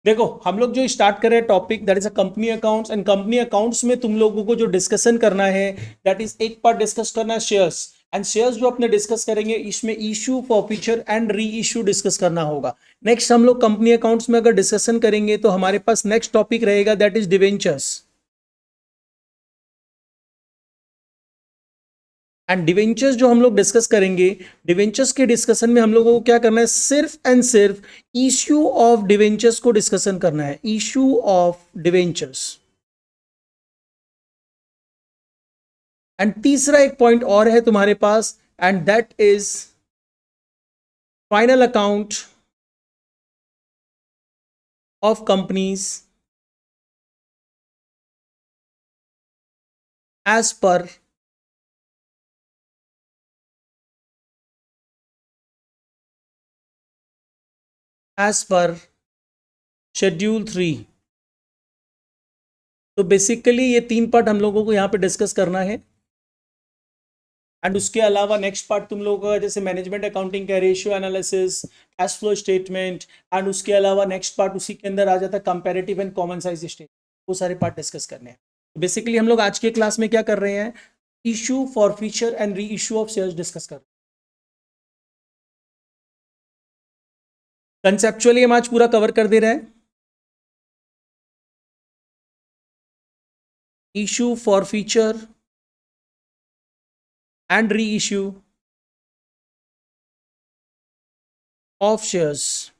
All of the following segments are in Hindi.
देखो हम लोग जो स्टार्ट कर रहे हैं topic that is a company accounts, and company accounts में तुम लोगों को जो डिस्कशन करना है दैट इज एक पार्ट डिस्कस करना है शेयर्स, एंड शेयर्स जो अपने डिस्कस करेंगे इसमें issue forfeiture and re issue discuss करना होगा। नेक्स्ट हम लोग कंपनी अकाउंट्स में अगर डिस्कशन करेंगे तो हमारे पास नेक्स्ट टॉपिक रहेगा that is debentures. And debentures जो हम लोग डिस्कस करेंगे, डिवेंचर्स के डिस्कशन में हम लोगों को क्या करना है, सिर्फ एंड सिर्फ इश्यू ऑफ डिवेंचर्स को डिस्कशन करना है, इश्यू ऑफ डिवेंचर्स। एंड तीसरा एक पॉइंट और है तुम्हारे पास, and that is final account of companies as per schedule 3। तो बेसिकली ये तीन पार्ट हम लोगों को यहाँ पे डिस्कस करना है। एंड उसके अलावा नेक्स्ट पार्ट तुम लोगों का जैसे मैनेजमेंट अकाउंटिंग का ratio analysis, cash flow statement, and उसके अलावा नेक्स्ट पार्ट उसी के अंदर आ जाता है comparative and common size statement. वो सारे पार्ट डिस्कस करने हैं। तो बेसिकली हम लोग आज के क्लास में क्या कर रहे हैं, issue for feature and re issue of shares discuss कर रहे हैं। कंसेप्चुअली हम आज पूरा कवर कर दे रहे हैं। Issue for feature and re issue of shares.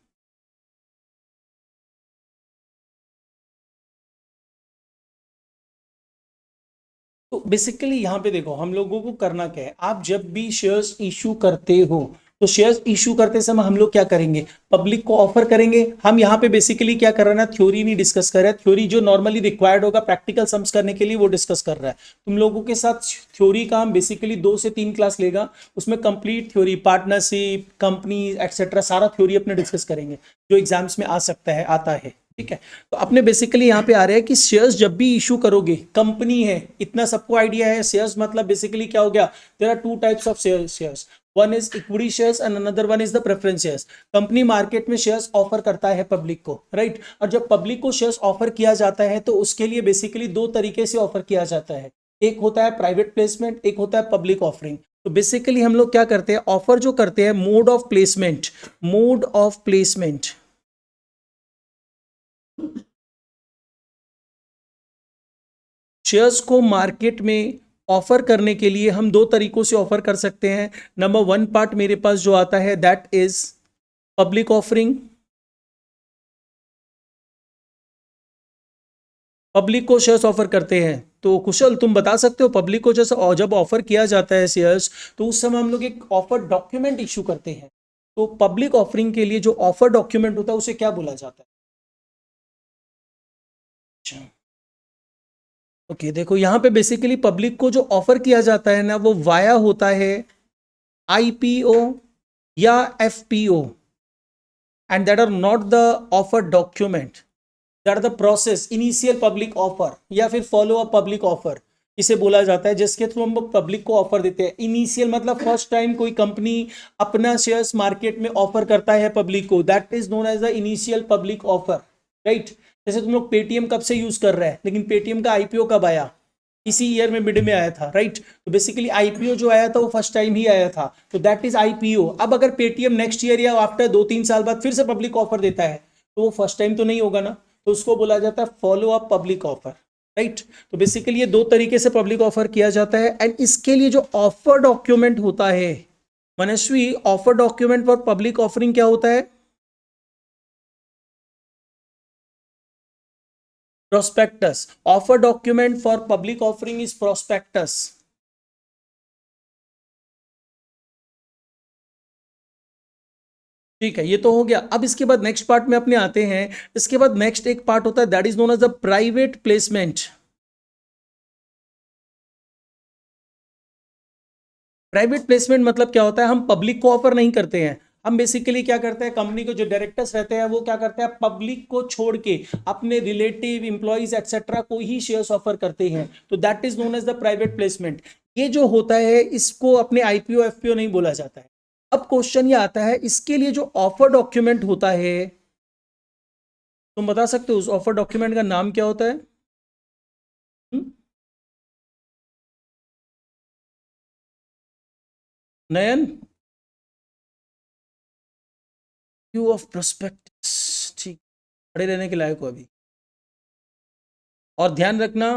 तो बेसिकली यहाँ पे देखो हम लोगों को करना क्या है, आप जब भी शेयर्स इशू करते हो तो शेयर्स इशू करते समय हम लोग क्या करेंगे, पब्लिक को ऑफर करेंगे। हम यहाँ पे बेसिकली क्या कर रहे हैं ना, थ्योरी नहीं डिस्कस कर रहे हैं, थ्योरी जो नॉर्मली रिक्वायर्ड होगा प्रैक्टिकल सम्स करने के लिए वो डिस्कस कर रहा है। तुम लोगों के साथ थ्योरी का हम बेसिकली 2 से 3 क्लास लेगा, उसमें complete theory, partnership, company etcetera सारा थ्योरी अपने डिस्कस करेंगे जो एग्जाम्स में आ सकता है, आता है। ठीक है, तो अपने बेसिकली यहाँ पे आ रहा है कि शेयर्स जब भी इशू करोगे, कंपनी है इतना सबको आइडिया है, शेयर्स मतलब बेसिकली क्या हो गया, there are two types of shares, one is equity shares and another one is the preference shares. Company market में शेयर्स ऑफर करता है पब्लिक को, राइट, और जब पब्लिक को शेयर्स ऑफर किया जाता है तो उसके लिए बेसिकली 2 तरीके से ऑफर किया जाता है, एक होता है प्राइवेट प्लेसमेंट, एक होता है पब्लिक ऑफरिंग। तो बेसिकली हम लोग क्या करते हैं, ऑफर जो करते हैं, mode of placement, mode of placement, shares को मार्केट में ऑफर करने के लिए हम 2 तरीकों से ऑफर कर सकते हैं। नंबर 1 पार्ट मेरे पास जो आता है that is public offering. Public को शेयर्स ऑफर करते हैं, तो कुशल तुम बता सकते हो पब्लिक को जैसे जब ऑफर किया जाता है शेयर्स तो उस समय हम लोग एक ऑफर डॉक्यूमेंट इशू करते हैं। तो पब्लिक ऑफरिंग के लिए जो ऑफर डॉक्यूमेंट होता है उसे क्या बोला जाता है? अच्छा, ओके, देखो यहाँ पे बेसिकली पब्लिक को जो ऑफर किया जाता है ना वो वाया होता है आईपीओ या FPO, and that are not the offer document, that are the process initial public offer या फिर follow up public offer इसे बोला जाता है, जिसके थ्रू हम पब्लिक को ऑफर देते हैं। इनिशियल मतलब फर्स्ट टाइम कोई कंपनी अपना शेयर्स मार्केट में ऑफर करता है पब्लिक को, that is known as the initial public offer, right. जैसे तुम लोग पेटीएम कब से यूज कर रहे हैं, लेकिन पेटीएम का आईपीओ कब आया, इसी ईयर में मिड में आया था, राइट। तो बेसिकली आईपीओ जो आया था वो फर्स्ट टाइम ही आया था, तो दैट इज आईपीओ। अब अगर पेटीएम नेक्स्ट ईयर या आफ्टर 2-3 साल बाद फिर से पब्लिक ऑफर देता है तो वो फर्स्ट टाइम तो नहीं होगा ना, तो उसको बोला जाता है follow up public offer, right. तो बेसिकली ये 2 तरीके से पब्लिक ऑफर किया जाता है। एंड इसके लिए जो ऑफर डॉक्यूमेंट होता है Manasvi, offer document for public offering क्या होता है, prospectus. Offer document for public offering is prospectus. ठीक है, ये तो हो गया। अब इसके बाद नेक्स्ट पार्ट में अपने आते हैं। इसके बाद नेक्स्ट एक पार्ट होता है that is known as the private placement. Private placement मतलब क्या होता है, हम पब्लिक को ऑफर नहीं करते हैं, हम बेसिकली क्या करते हैं, कंपनी के जो डायरेक्टर्स रहते हैं वो क्या करते हैं, पब्लिक को छोड़ के अपने रिलेटिव एम्प्लॉइज एक्सेट्रा को ही शेयर्स ऑफर करते हैं, तो that is known as the private placement. ये जो होता है इसको अपने आईपीओ एफपीओ नहीं बोला जाता है। अब क्वेश्चन ये आता है, इसके लिए जो ऑफर डॉक्यूमेंट होता है तुम बता सकते हो उस ऑफर डॉक्यूमेंट का नाम क्या होता है? नयन, व्यू ऑफ प्रोस्पेक्टस, ठीक, खड़े रहने के लायक हो अभी। और ध्यान रखना,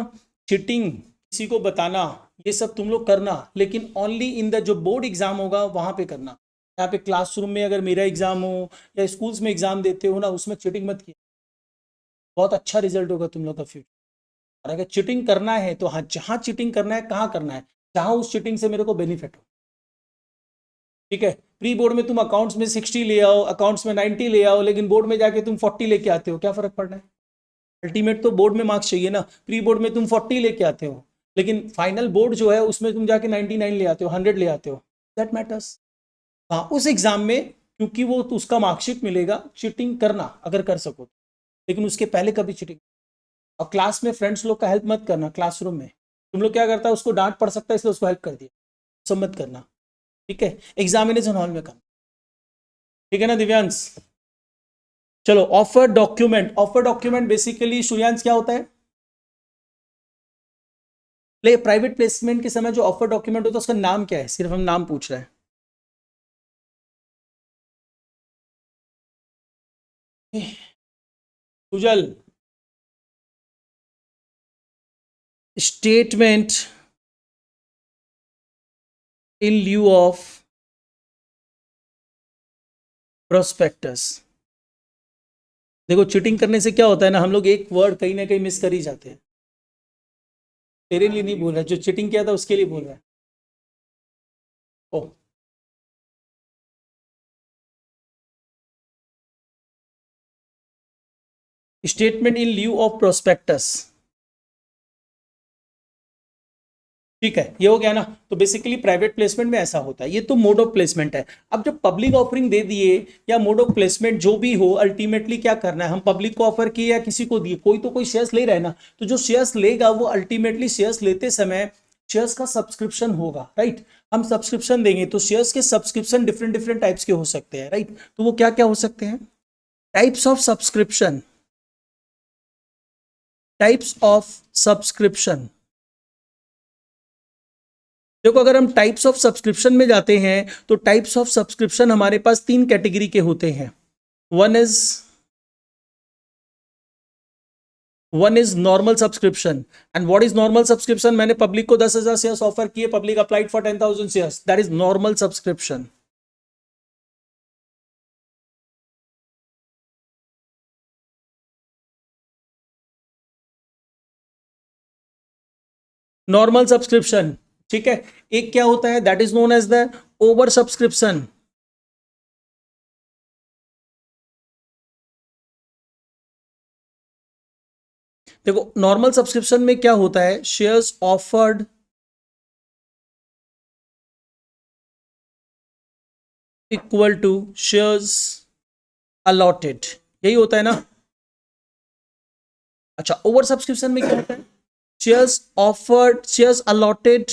चिटिंग किसी को बताना ये सब तुम लोग करना, लेकिन ओनली इन द जो बोर्ड एग्जाम होगा वहां पे करना। यहाँ पे क्लासरूम में अगर मेरा एग्जाम हो या स्कूल्स में एग्जाम देते हो ना, उसमें चिटिंग मत किया, बहुत अच्छा रिजल्ट होगा तुम लोग का फ्यूचर। और अगर चिटिंग करना है तो हाँ, जहाँ चिटिंग करना है कहाँ करना है, जहाँ उस चिटिंग से मेरे को बेनिफिट हो। ठीक है, प्री बोर्ड में तुम अकाउंट्स में 60 ले आओ, अकाउंट्स में 90 ले आओ, लेकिन बोर्ड में जाके तुम 40 लेके आते हो, क्या फर्क पड़ना है? अल्टीमेट तो बोर्ड में मार्क्स चाहिए ना। प्री बोर्ड में तुम 40 लेके आते हो, लेकिन फाइनल बोर्ड जो है उसमें तुम जाके 99 ले आते हो, 100 ले आते हो, दैट मैटर्स। हाँ, उस एग्जाम में क्योंकि वो तो उसका मार्कशीट मिलेगा, चीटिंग करना अगर कर सको तो, लेकिन उसके पहले कभी चीटिंग। और क्लास में फ्रेंड्स लोग का हेल्प मत करना, क्लासरूम में तुम लोग क्या करता है, उसको डांट पड़ सकता है इसलिए उसको हेल्प कर दिया, सब मत करना। ठीक है, एग्जामिनेशन हॉल में करना। ठीक है ना दिव्यांश? चलो, offer document, offer document basically Suryansh क्या होता है? प्राइवेट प्लेसमेंट के समय जो ऑफर डॉक्यूमेंट होता है उसका नाम क्या है, सिर्फ हम नाम पूछ रहे हैं। Sujal, statement in lieu of prospectus. देखो, चीटिंग करने से क्या होता है ना, हम लोग एक वर्ड कहीं ना कहीं मिस कर ही जाते हैं। तेरे लिए नहीं बोल रहा, जो चीटिंग किया था उसके लिए बोल रहा है। ओ, statement in lieu of prospectus. ठीक है, ये हो गया ना। तो बेसिकली प्राइवेट प्लेसमेंट में ऐसा होता है, ये तो मोड ऑफ प्लेसमेंट है। अब जब पब्लिक ऑफरिंग दे दिए या मोड ऑफ प्लेसमेंट जो भी हो, अल्टीमेटली क्या करना है, हम पब्लिक को ऑफर किए या किसी को दिए, कोई तो कोई शेयर्स ले रहा है ना, तो जो शेयर्स लेगा वो अल्टीमेटली शेयर्स लेते समय शेयर्स का सब्सक्रिप्शन होगा, राइट। हम सब्सक्रिप्शन देंगे तो शेयर्स के सब्सक्रिप्शन डिफरेंट डिफरेंट टाइप्स के हो सकते हैं, राइट। तो वो क्या क्या हो सकते हैं? Types of subscription, types of subscription. देखो, अगर हम टाइप्स ऑफ सब्सक्रिप्शन में जाते हैं तो टाइप्स ऑफ सब्सक्रिप्शन हमारे पास तीन कैटेगरी के होते हैं। One is one is normal subscription. And what is normal subscription? मैंने पब्लिक को 10,000 शेयर्स ऑफर किए, public applied for 10,000 shares, that is normal subscription. Normal subscription, ठीक है। एक क्या होता है, that is known as the over subscription. देखो, नॉर्मल सब्सक्रिप्शन में क्या होता है, shares offered equal to shares allotted, यही होता है ना। अच्छा, ओवर सब्सक्रिप्शन में क्या होता है, शेयर्स ऑफर्ड, शेयर्स अलॉटेड,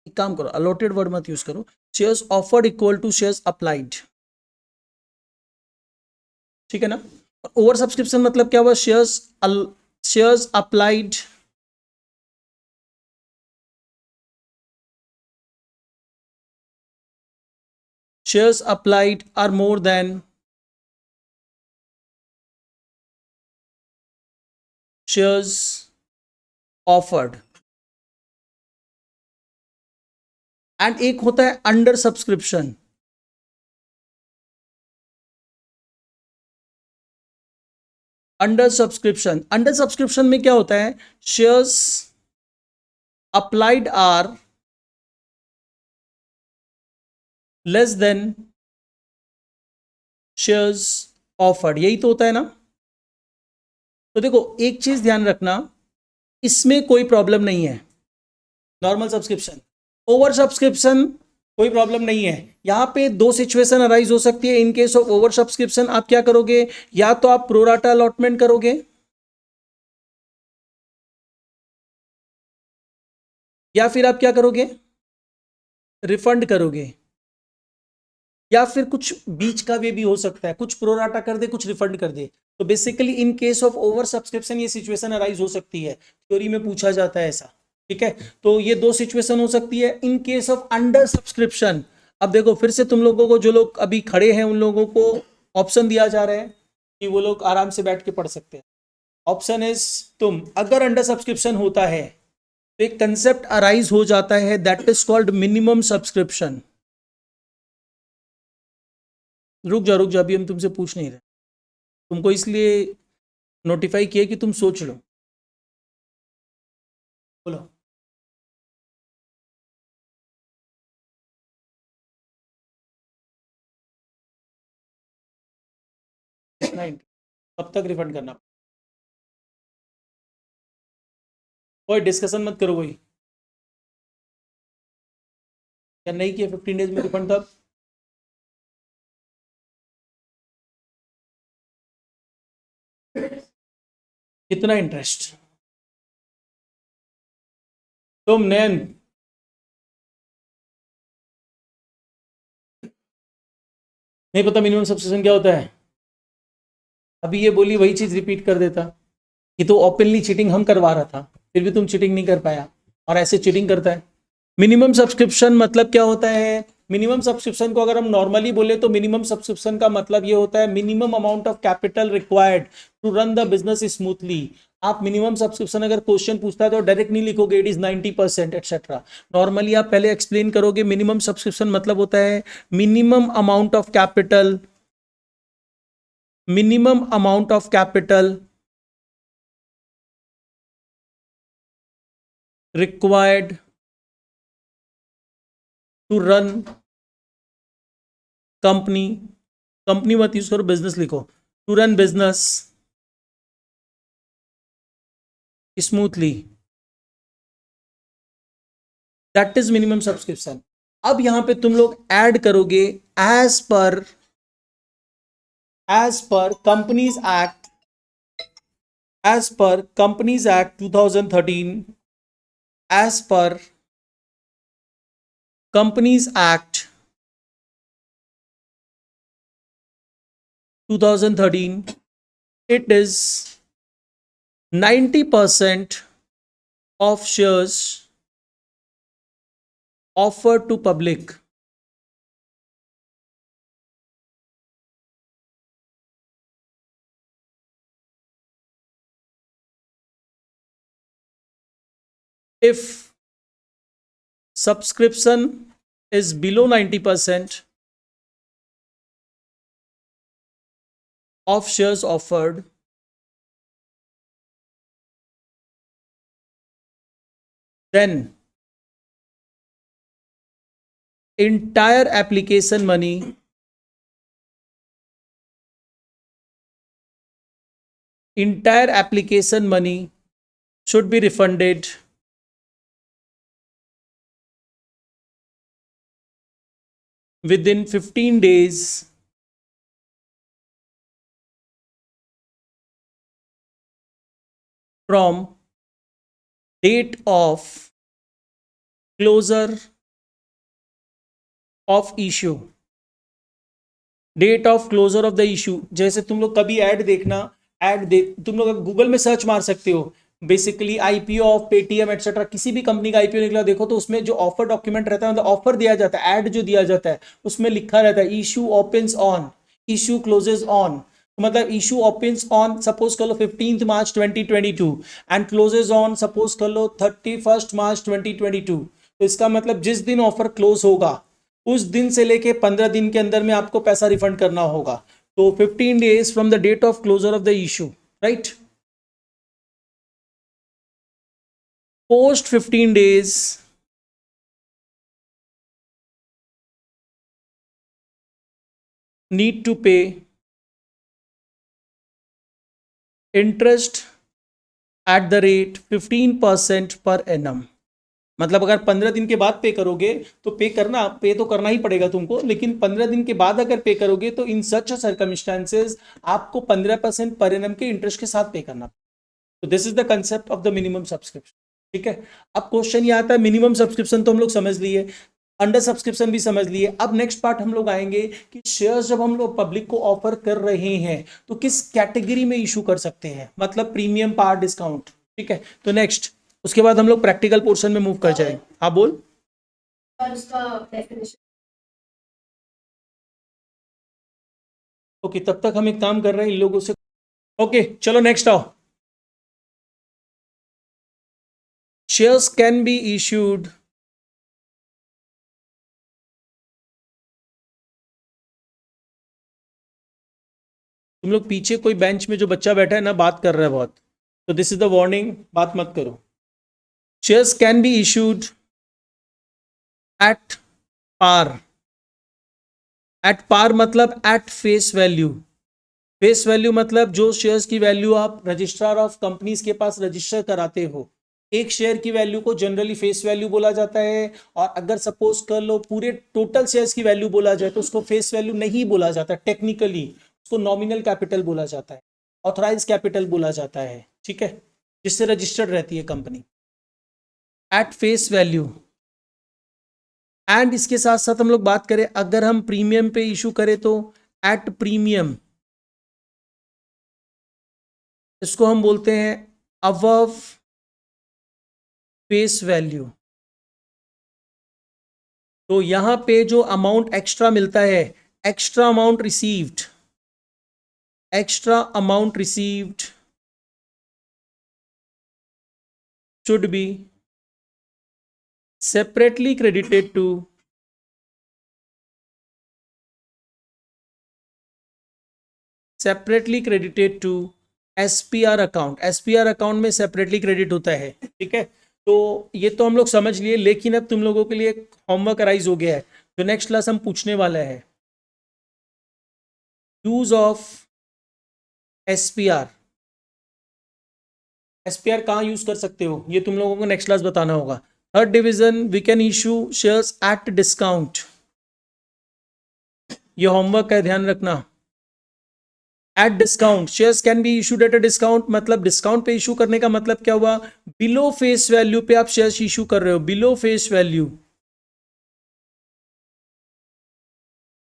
एक काम करो, अलॉटेड वर्ड मत यूज करो, shares offered equal to shares applied. ठीक है ना। ओवर सब्सक्रिप्शन मतलब क्या हुआ, shares applied shares applied are more than shares offered। And एक होता है अंडर सब्सक्रिप्शन। अंडर सब्सक्रिप्शन में क्या होता है, shares applied are less than shares offered, यही तो होता है ना। तो देखो, एक चीज ध्यान रखना, इसमें कोई प्रॉब्लम नहीं है, नॉर्मल सब्सक्रिप्शन। ओवर सब्सक्रिप्शन कोई प्रॉब्लम नहीं है। यहां पे दो सिचुएशन अराइज हो सकती है in case of over subscription. आप क्या करोगे, या तो आप प्रोराटा अलॉटमेंट करोगे, या फिर आप क्या करोगे, रिफंड करोगे। या फिर कुछ बीच का वे भी हो सकता है, कुछ प्रोराटा कर दे, कुछ रिफंड कर दे। तो basically in case of over subscription ये सिचुएशन अराइज हो सकती है, थ्योरी में पूछा जाता है ऐसा। ठीक है, तो ये दो सिचुएशन हो सकती है। In case of under subscription, अब देखो फिर से तुम लोगों को, जो लोग अभी खड़े हैं उन लोगों को ऑप्शन दिया जा रहा है कि वो लोग आराम से बैठ के पढ़ सकते हैं। ऑप्शन इज, तुम अगर अंडर सब्सक्रिप्शन होता है तो एक कंसेप्ट अराइज हो जाता है, that is called minimum subscription. रुक जा, अभी हम तुमसे पूछ नहीं रहे, तुमको इसलिए नोटिफाई किया कि तुम सोच लो। बोलो। कब तक रिफंड करना? कोई डिस्कशन मत करो कोई। क्या नहीं किया 15 डेज में रिफंड तब? कितना इंटरेस्ट? तुम नैन, नहीं पता मिनिमम सब्सक्रिप्शन क्या होता है? अभी ये बोली वही चीज रिपीट कर देता कि तो ओपनली चीटिंग हम करवा रहा था, फिर भी तुम चीटिंग नहीं कर पाया, और ऐसे चीटिंग करता है। मिनिमम सब्सक्रिप्शन मतलब क्या होता है? मिनिमम सब्सक्रिप्शन को अगर हम नॉर्मली बोले तो मिनिमम सब्सक्रिप्शन का मतलब ये होता है minimum amount of capital required to run the business smoothly. आप मिनिमम सब्सक्रिप्शन अगर क्वेश्चन पूछता है तो डायरेक्ट नहीं लिखोगे इट इज 90% एक्सेट्रा। नॉर्मली आप पहले एक्सप्लेन करोगे मिनिमम सब्सक्रिप्शन मतलब होता है minimum amount of capital, minimum amount of capital required to run company, company मत यूज करो, बिजनेस लिखो, to run business smoothly, that is minimum subscription. अब यहां पे तुम लोग ऐड करोगे as per companies act, as per companies act 2013, as per companies act 2013, it is 90% of shares offered to public if subscription is below 90% of shares offered, then entire application money should be refunded within 15 days from date of closure of issue, date of closure of the issue. जैसे तुम लोग कभी ऐड देखना, तुम लोग गूगल में सर्च मार सकते हो, basically IPO of Paytm etcetera, किसी भी कंपनी का आईपीओ निकला देखो तो उसमें जो ऑफर डॉक्यूमेंट रहता है, मतलब ऑफर दिया जाता है, ऐड जो दिया जाता है उसमें लिखा रहता है issue opens on, issue closes on. मतलब इशू ओपन्स ऑन सपोज कर लो 15 March 2022 and closes on suppose कर लो 31 मार्च 2022। तो इसका मतलब जिस दिन ऑफर क्लोज होगा उस दिन से लेके 15 दिन के अंदर में आपको पैसा रिफंड करना होगा। तो 15 days from the date of closure of the issue, right? Post 15 days need to pay interest at the rate 15% per annum. मतलब अगर 15 दिन के बाद पे करोगे तो पे तो करना ही पड़ेगा तुमको, लेकिन 15 दिन के बाद अगर पे करोगे तो इन सच सर्कमस्टांसेस आपको 15% पर एनम के इंटरेस्ट के साथ पे करना। तो this is the concept of the minimum subscription. ठीक है, अब क्वेश्चन ये आता है, मिनिमम सब्सक्रिप्शन तो हम लोग समझ लिए, अंडर सब्सक्रिप्शन भी समझ लिए। अब नेक्स्ट पार्ट हम लोग आएंगे कि शेयर्स जब हम लोग पब्लिक को ऑफर कर रहे हैं तो किस कैटेगरी में इशू कर सकते हैं, मतलब प्रीमियम, पार, डिस्काउंट। ठीक है, तो नेक्स्ट उसके बाद हम लोग प्रैक्टिकल पोर्शन में मूव कर जाएंगे। हाँ बोल। ओके, तब तक हम एक काम कर रहे हैं इन लोगों से। ओके चलो नेक्स्ट आओ। शेयर्स कैन बी इश्यूड तुम लोग पीछे कोई बेंच में जो बच्चा बैठा है ना, बात कर रहा है बहुत, तो दिस इज द वार्निंग, बात मत करो। Shares can be issued at par. At par मतलब at face value. Face value मतलब जो शेयर्स की वैल्यू आप रजिस्ट्रार ऑफ कंपनीज के पास रजिस्टर कराते हो, एक शेयर की वैल्यू को जनरली फेस वैल्यू बोला जाता है। और अगर सपोज कर लो पूरे टोटल शेयर्स की वैल्यू बोला जाए तो उसको फेस वैल्यू नहीं बोला जाता, टेक्निकली उसको नॉमिनल कैपिटल बोला जाता है, ऑथराइज कैपिटल बोला जाता है। ठीक है, जिससे रजिस्टर्ड रहती है company, at face value. And इसके साथ साथ हम लोग बात करें, अगर हम प्रीमियम पे इशू करें तो एट प्रीमियम, इसको हम बोलते हैं अबव फेस वैल्यू। तो यहां पे जो अमाउंट एक्स्ट्रा मिलता है, extra amount received, extra amount received should be separately credited to separately credited to SPR account. SPR account में सेपरेटली क्रेडिट होता है। ठीक है, तो ये तो हम लोग समझ लिए, लेकिन अब तुम लोगों के लिए होमवर्क अराइज हो गया है जो नेक्स्ट क्लास हम पूछने वाला है, यूज ऑफ एसपीआर। एसपीआर कहाँ यूज कर सकते हो ये तुम लोगों को नेक्स्ट क्लास बताना होगा। Third division, we can issue shares at discount. ये होमवर्क का ध्यान रखना। At discount, shares can be issued at a discount, मतलब डिस्काउंट पे इशू करने का मतलब क्या हुआ, बिलो फेस वैल्यू पे आप शेयर्स इशू कर रहे हो, बिलो फेस वैल्यू।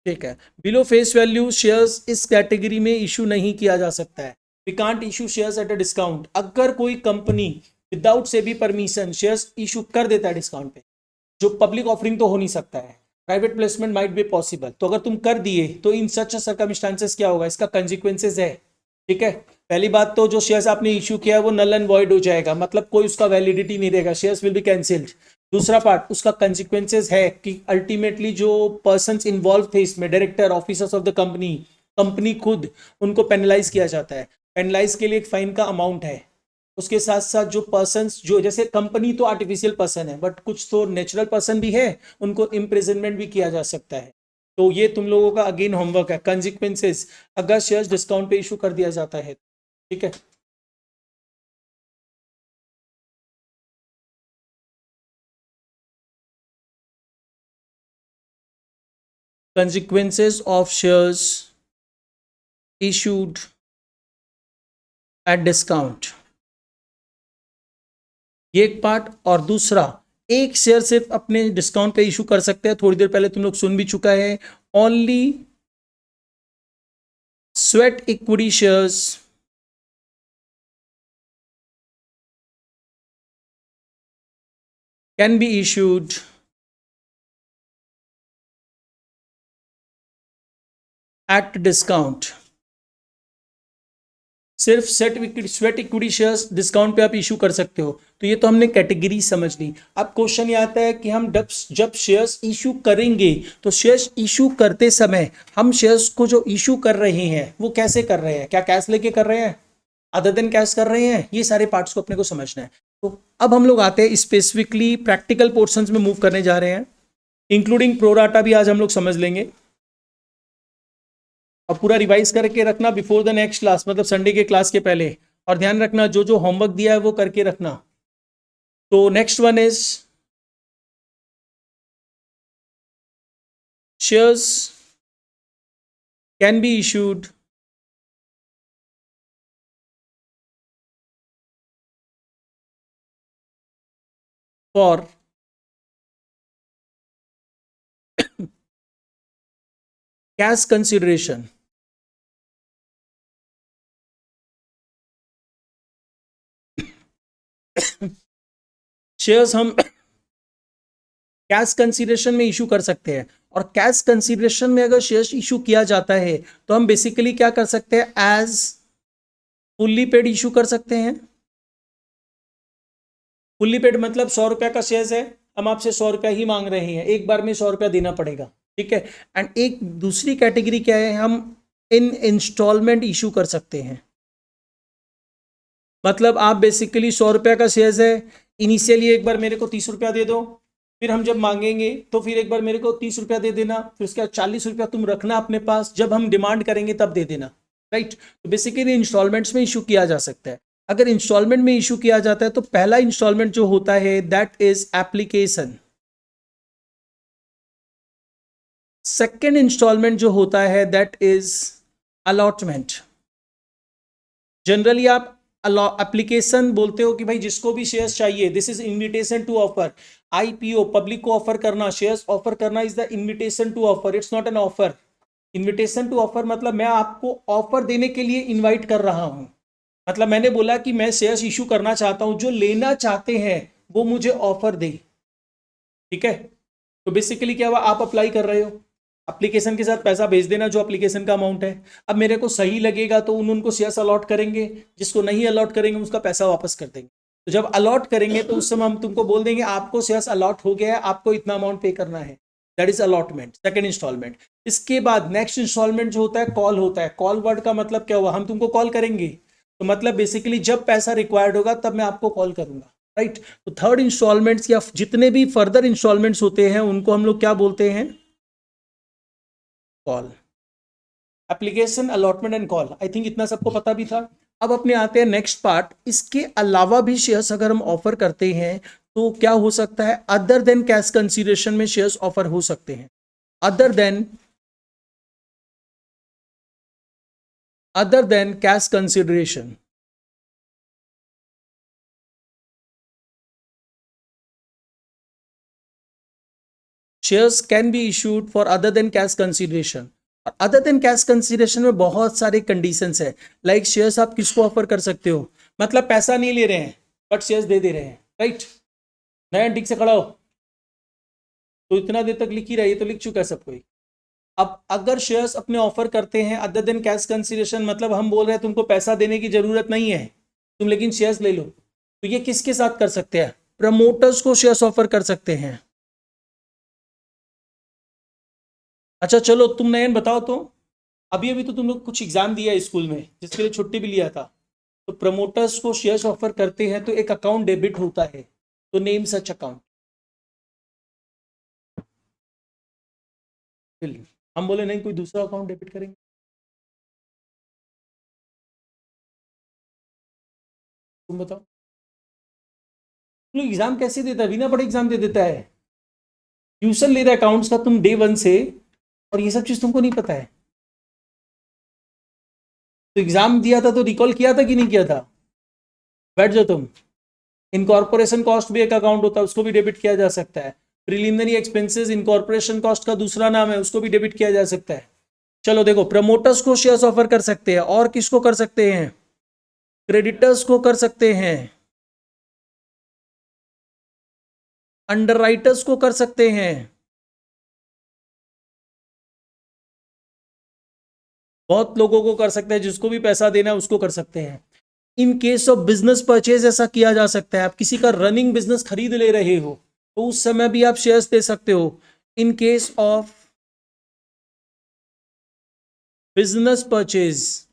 ठीक है, बिलो फेस वैल्यू शेयर्स इस कैटेगरी में इशू नहीं किया जा सकता है। We can't issue shares at a discount. अगर कोई company without SEBI permission shares issue कर देता है डिस्काउंट पे, जो पब्लिक ऑफरिंग तो हो नहीं सकता है, private placement might be possible, तो अगर तुम कर दिए तो इन सच सर्कमस्टांसेस क्या होगा, इसका कंसिक्वेंसेस है। ठीक है, पहली बात तो जो शेयर्स आपने इशू किया है वो नल एंड वॉइड हो जाएगा, मतलब कोई उसका वैलिडिटी नहीं रहेगा, शेयर्स विल बी कैंसिल्ड। दूसरा पार्ट, उसका कंसिक्वेंसेस है कि अल्टीमेटली जो पर्सन्स इन्वॉल्व थे इसमें, director, officers of the company, company खुद, उनको पेनलाइज किया जाता है। पेनलाइज के लिए एक फाइन का अमाउंट है। उसके साथ साथ जो पर्सन्स, जो जैसे कंपनी तो आर्टिफिशियल पर्सन है बट कुछ तो नेचुरल पर्सन भी है, उनको इम्प्रिजनमेंट भी किया जा सकता है। तो ये तुम लोगों का अगेन होमवर्क है, कंसिक्वेंसेस अगर शेयर्स डिस्काउंट पे इशू कर दिया जाता है। ठीक है, consequences of shares issued at discount, ये एक पार्ट। और दूसरा, एक शेयर सिर्फ अपने डिस्काउंट पे इशू कर सकते हैं, थोड़ी देर पहले तुम लोग सुन भी चुका है, only sweat equity shares can be issued at discount. सिर्फ स्वेट इक्विटी शेयर्स डिस्काउंट पे आप इशू कर सकते हो। तो ये तो हमने कैटेगरी समझ ली। अब क्वेश्चन ये आता है कि हम जब शेयर्स इशू करेंगे तो शेयर्स इशू करते समय हम शेयर्स को जो इशू कर रहे हैं वो कैसे कर रहे हैं, क्या कैश लेके कर रहे हैं, अदर देन कैश कर रहे हैं, ये सारे पार्ट्स को अपने को समझना है। तो अब हम लोग आते हैं स्पेसिफिकली प्रैक्टिकल पोर्शंस में मूव करने जा रहे हैं, इंक्लूडिंग प्रोराटा भी आज हम लोग समझ लेंगे। और पूरा रिवाइज करके रखना बिफोर द नेक्स्ट क्लास, मतलब संडे के क्लास के पहले। और ध्यान रखना जो जो होमवर्क दिया है वो करके रखना। तो next one is shares can be issued for cash consideration, shares हम कैश कंसिडरेशन में इशू कर सकते हैं, और कैश कंसिडरेशन में अगर शेयर्स इशू किया जाता है तो हम बेसिकली क्या कर सकते हैं, एज फुल्ली पेड इशू कर सकते हैं। फुल्ली पेड मतलब 100 रुपया का शेयर्स है, हम आपसे 100 रुपया ही मांग रहे हैं, एक बार में 100 रुपया देना पड़ेगा, ठीक है। एंड एक दूसरी कैटेगरी क्या है, हम इन इंस्टॉलमेंट इशू कर सकते हैं। मतलब आप बेसिकली 100 रुपया का शेयर्स है, इनिशियली एक बार मेरे को 30 रुपया दे दो, फिर हम जब मांगेंगे तो फिर एक बार मेरे को 30 रुपया दे देना, फिर उसके बाद 40 रुपया तुम रखना अपने पास, जब हम डिमांड करेंगे तब दे देना, राइट। तो बेसिकली इंस्टॉलमेंट्स में इशू किया जा सकता है। अगर इंस्टॉलमेंट में इशू किया जाता है तो पहला इंस्टॉलमेंट जो होता है that is application, second installment जो होता है दैट इज अलॉटमेंट। जनरली आप एप्लीकेशन बोलते हो कि भाई जिसको भी शेयर्स चाहिए, this is invitation to offer. IPO, public को ऑफर करना, शेयर्स ऑफर करना is the invitation to offer, it's not an offer. Invitation to offer मतलब मैं आपको ऑफर देने के लिए इनवाइट कर रहा हूं। मतलब मैंने बोला कि मैं शेयर्स इशू करना चाहता हूं, जो लेना चाहते हैं वो मुझे ऑफर दे, ठीक है। तो बेसिकली क्या हुआ, आप अप्लाई कर रहे हो, एप्लीकेशन के साथ पैसा भेज देना जो एप्लीकेशन का अमाउंट है। अब मेरे को सही लगेगा तो उनको शेयर्स अलॉट करेंगे, जिसको नहीं अलॉट करेंगे उसका पैसा वापस कर देंगे। तो जब अलॉट करेंगे तो उस समय हम तुमको बोल देंगे आपको शेयर्स अलॉट हो गया है, आपको इतना अमाउंट पे करना है, that is allotment, second installment. इसके बाद नेक्स्ट इंस्टॉलमेंट जो होता है कॉल होता है। कॉल वर्ड का मतलब क्या हुआ, हम तुमको कॉल करेंगे, तो मतलब बेसिकली जब पैसा रिक्वायर्ड होगा तब मैं आपको कॉल करूंगा, राइट। तो थर्ड इंस्टॉलमेंट्स या जितने भी फर्दर इंस्टॉलमेंट्स होते हैं उनको हम लोग क्या बोलते हैं, call. Application, allotment and call, I think इतना सबको पता भी था। अब अपने आते हैं नेक्स्ट पार्ट, इसके अलावा भी शेयर्स अगर हम ऑफर करते हैं तो क्या हो सकता है, अदर देन कैश कंसीडरेशन में शेयर्स ऑफर हो सकते हैं। Other than cash consideration, shares can be issued for other than cash consideration. Other than cash consideration में बहुत सारे कंडीशंस है। लाइक शेयर्स आप किसको ऑफर कर सकते हो, मतलब पैसा नहीं ले रहे हैं बट शेयर्स दे दे रहे हैं, राइट। नया ठीक से खड़ा हो, तो इतना देर तक लिख ही रही है, तो लिख चुका है सब कोई। अब अगर शेयर्स अपने ऑफर करते हैं अदर देन कैश कंसीडरेशन, मतलब हम बोल रहे हैं तुमको पैसा देने की जरूरत नहीं है, तुम लेकिन शेयर्स ले लो, तो ये किसके साथ कर सकते हैं, प्रमोटर्स को शेयर्स ऑफर कर सकते हैं। अच्छा चलो तुम नयन बताओ, तो अभी अभी तो तुम लोग कुछ एग्जाम दिया है स्कूल में जिसके लिए छुट्टी भी लिया था, तो प्रमोटर्स को शेयर्स ऑफर करते हैं तो एक अकाउंट डेबिट होता है, तो नेम सच अकाउंट। हम बोले नहीं कोई दूसरा अकाउंट डेबिट करेंगे, तुम बताओ। तुम लोग एग्जाम कैसे देता है, बिना पढ़े एग्जाम दे देता है, ट्यूशन ले रहा है अकाउंट्स का तुम डे 1 से, और ये सब चीज तुमको नहीं पता है। तो एग्जाम दिया था तो रिकॉल किया था कि नहीं किया था, बैठ जाओ तुम। इनकॉर्पोरेशन कॉस्ट भी एक अकाउंट होता है, उसको भी डेबिट किया जा सकता है। प्रिलिमिनरी एक्सपेंसेस इनकॉर्पोरेशन कॉस्ट का दूसरा नाम है, उसको भी डेबिट किया जा सकता है। चलो देखो, प्रमोटर्स को शेयर्स ऑफर कर सकते हैं, और किसको कर सकते हैं, क्रेडिटर्स को कर सकते हैं, अंडरराइटर्स को कर सकते हैं, बहुत लोगों को कर सकते हैं, जिसको भी पैसा देना है उसको कर सकते हैं। In case of business purchase ऐसा किया जा सकता है, आप किसी का रनिंग बिजनेस खरीद ले रहे हो तो उस समय भी आप शेयर्स दे सकते हो। In case of business purchase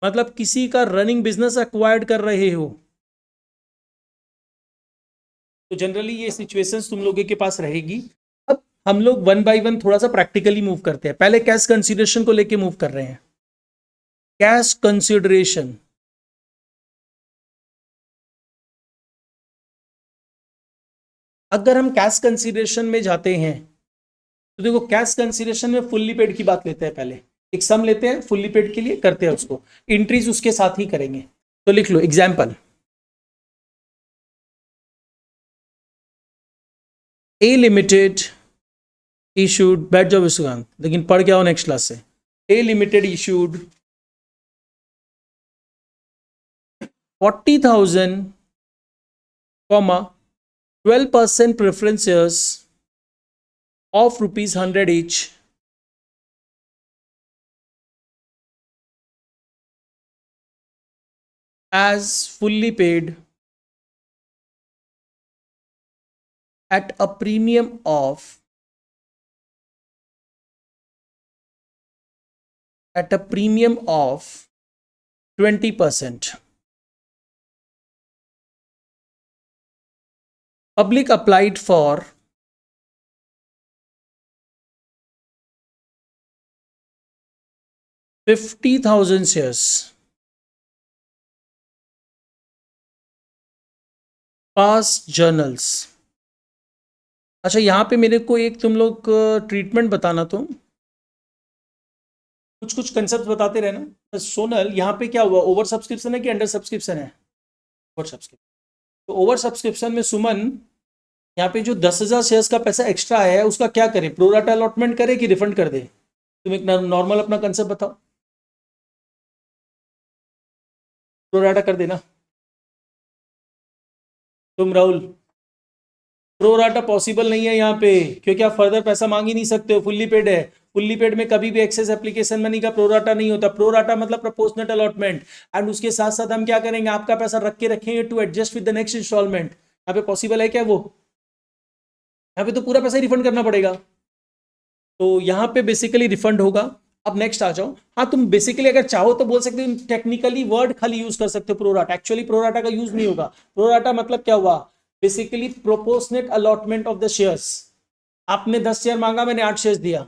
मतलब किसी का रनिंग बिजनेस एक्वायर्ड कर रहे हो, तो जनरली ये सिचुएशंस तुम लोगों के पास रहेगी। अब हम लोग वन बाय वन थोड़ा सा प्रैक्टिकली मूव करते हैं, पहले कैश कंसीडरेशन को लेके मूव कर रहे हैं। कैश कंसीडरेशन, अगर हम कैश कंसीडरेशन में जाते हैं तो देखो, कैश कंसीडरेशन में फुल्ली पेड की बात लेते हैं, पहले एक सम लेते हैं फुल्ली पेड के लिए, करते हैं उसको, एंट्रीज उसके साथ ही करेंगे। तो लिख लो एग्जाम्पल, ए लिमिटेड इशूड, बैठ जाओ विश्वकांत, लेकिन पढ़ के आओ नेक्स्ट क्लास से। ए limited issued 40,000, 12% preference shares of ₹100 each as fully paid at a premium of 20%. Public applied for 50,000 shares past journals। अच्छा, यहाँ पे मेरे को एक तुम लोग ट्रीटमेंट बताना, तो कुछ कुछ कंसेप्ट बताते रहना। सोनल, यहाँ पे क्या हुआ, ओवर सब्सक्रिप्शन है कि अंडर सब्सक्रिप्शन है? Over subscription. तो ओवर सब्सक्रिप्शन में सुमन, यहाँ पे जो 10,000 शेयर्स का पैसा एक्स्ट्रा आया है उसका क्या करें? प्रोराटा अलॉटमेंट करे कि रिफंड कर दे? तुम एक नॉर्मल अपना कंसेप्ट बताओ। प्रोराटा कर देना तुम राहुल। प्रोराटा पॉसिबल नहीं है यहाँ पे, क्योंकि आप फर्दर पैसा मांग ही नहीं सकते हो, फुल्ली पेड है। फुल्ली पेड में कभी भी एक्सेस एप्लीकेशन मनी का प्रोराटा नहीं होता। प्रोराटा मतलब प्रोपोर्शनल अलॉटमेंट। एंड उसके साथ साथ हम क्या करेंगे, आपका पैसा रख के रखेंगे to adjust with the next installment. यहाँ पे पॉसिबल है क्या वो? यहाँ पे तो पूरा पैसा रिफंड करना पड़ेगा। तो यहाँ पे बेसिकली रिफंड होगा। अब नेक्स्ट आ जाओ। हाँ, तुम बेसिकली अगर चाहो तो बोल सकते हो, टेक्निकली वर्ड खाली यूज कर सकते हो प्रोराटा। एक्चुअली प्रोराटा का यूज नहीं होगा। प्रोराटा मतलब क्या हुआ, basically proportionate allotment of the shares. आपने 10 शेयर मांगा, मैंने 8 शेयर दिया,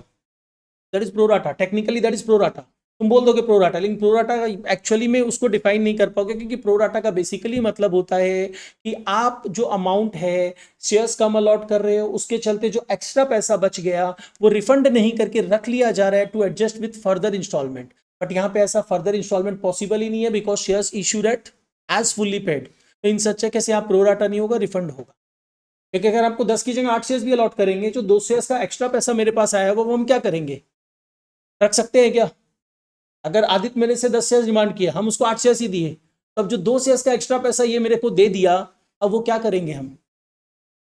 that is pro rata. Technically that is pro rata. तुम बोल दोगे प्रोराटा, लेकिन प्रोराटा एक्चुअली में उसको डिफाइन नहीं कर पाओगे, क्योंकि प्रोराटा का बेसिकली मतलब होता है कि आप जो अमाउंट है शेयर्स कम अलॉट कर रहे हो, उसके चलते जो एक्स्ट्रा पैसा बच गया वो रिफंड नहीं करके रख लिया जा रहा है to adjust with further installment. But यहाँ पे ऐसा फर्दर इंस्टॉलमेंट पॉसिबल ही नहीं है, because shares issued at as fully paid. तो इन सच कैसे आप प्रोराटा नहीं होगा, रिफंड होगा। क्योंकि अगर आपको 10 की जगह 8 शेयर्स भी अलॉट करेंगे, जो 2 शेयर्स का एक्स्ट्रा पैसा मेरे पास आया है वो हम क्या करेंगे, रख सकते हैं क्या? अगर आदित्य मेरे से 10 शेयर्स डिमांड किया, हम उसको 8 शेयर्स ही दिए, तब जो 2 शेयर्स का एक्स्ट्रा पैसा ये मेरे को दे दिया, अब वो क्या करेंगे हम?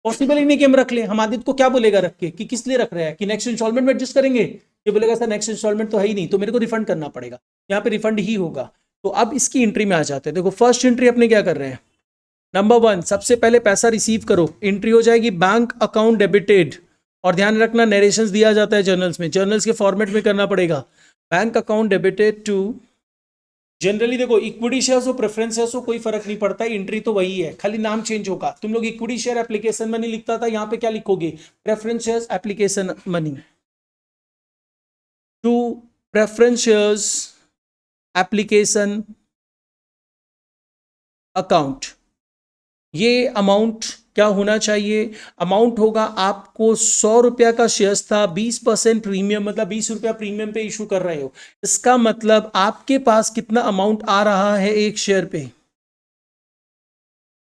पॉसिबल ही नहीं कि हम रख लें। हम आदित्य को क्या बोलेगा रख के कि किस लिए रख रहे हैं, कि नेक्स्ट इंस्टॉलमेंट में एडजस्ट करेंगे? ये बोलेगा सर नेक्स्ट इंस्टॉलमेंट तो है ही नहीं, तो मेरे को रिफंड करना पड़ेगा। यहाँ पे रिफंड ही होगा। तो अब इसकी एंट्री में आ जाते हैं। देखो फर्स्ट एंट्री अपने क्या कर रहे हैं, नंबर 1, सबसे पहले पैसा रिसीव करो। एंट्री हो जाएगी बैंक अकाउंट डेबिटेड। और ध्यान रखना नरेशंस दिया जाता है जर्नल्स में, जर्नल्स के फॉर्मेट में करना पड़ेगा। Bank account debited to, generally देखो इक्विटी शेयर्स हो प्रेफरेंस शेयर्स हो कोई फर्क नहीं पड़ता, एंट्री तो वही है, खाली नाम चेंज होगा। तुम लोग इक्विटी शेयर एप्लीकेशन मनी लिखता था, यहाँ पे क्या लिखोगे, preference shares application money to preference shares application account. ये अमाउंट क्या होना चाहिए, अमाउंट होगा आपको 100 रुपया का शेयर्स था, 20% प्रीमियम, मतलब 20 रुपया प्रीमियम पे इशू कर रहे हो। इसका मतलब आपके पास कितना अमाउंट आ रहा है एक शेयर पे,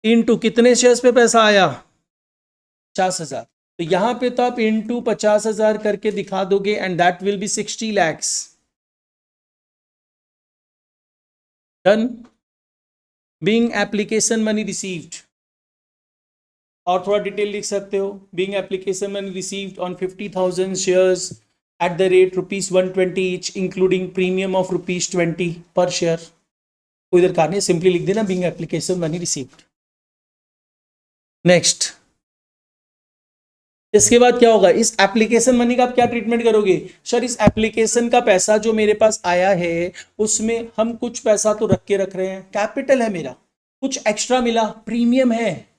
इनटू कितने शेयर्स पे पैसा आया, 50,000। तो यहां पे तो आप इनटू 50,000 करके दिखा दोगे and that will be 60 lakhs। Done. Being application money received, और थोड़ा डिटेल लिख सकते हो, being application money received on 50,000 shares at the rate ₹120 each including premium of ₹20 पर शेयर। कोई दरकार नहीं, सिंपली लिख देना being application money received. Next, इसके बाद क्या होगा, इस एप्लीकेशन मनी का आप क्या ट्रीटमेंट करोगे? सर इस एप्लीकेशन का पैसा जो मेरे पास आया है उसमें हम कुछ पैसा तो रख के रख रहे हैं, कैपिटल है मेरा, कुछ एक्स्ट्रा मिला, प्रीमियम है,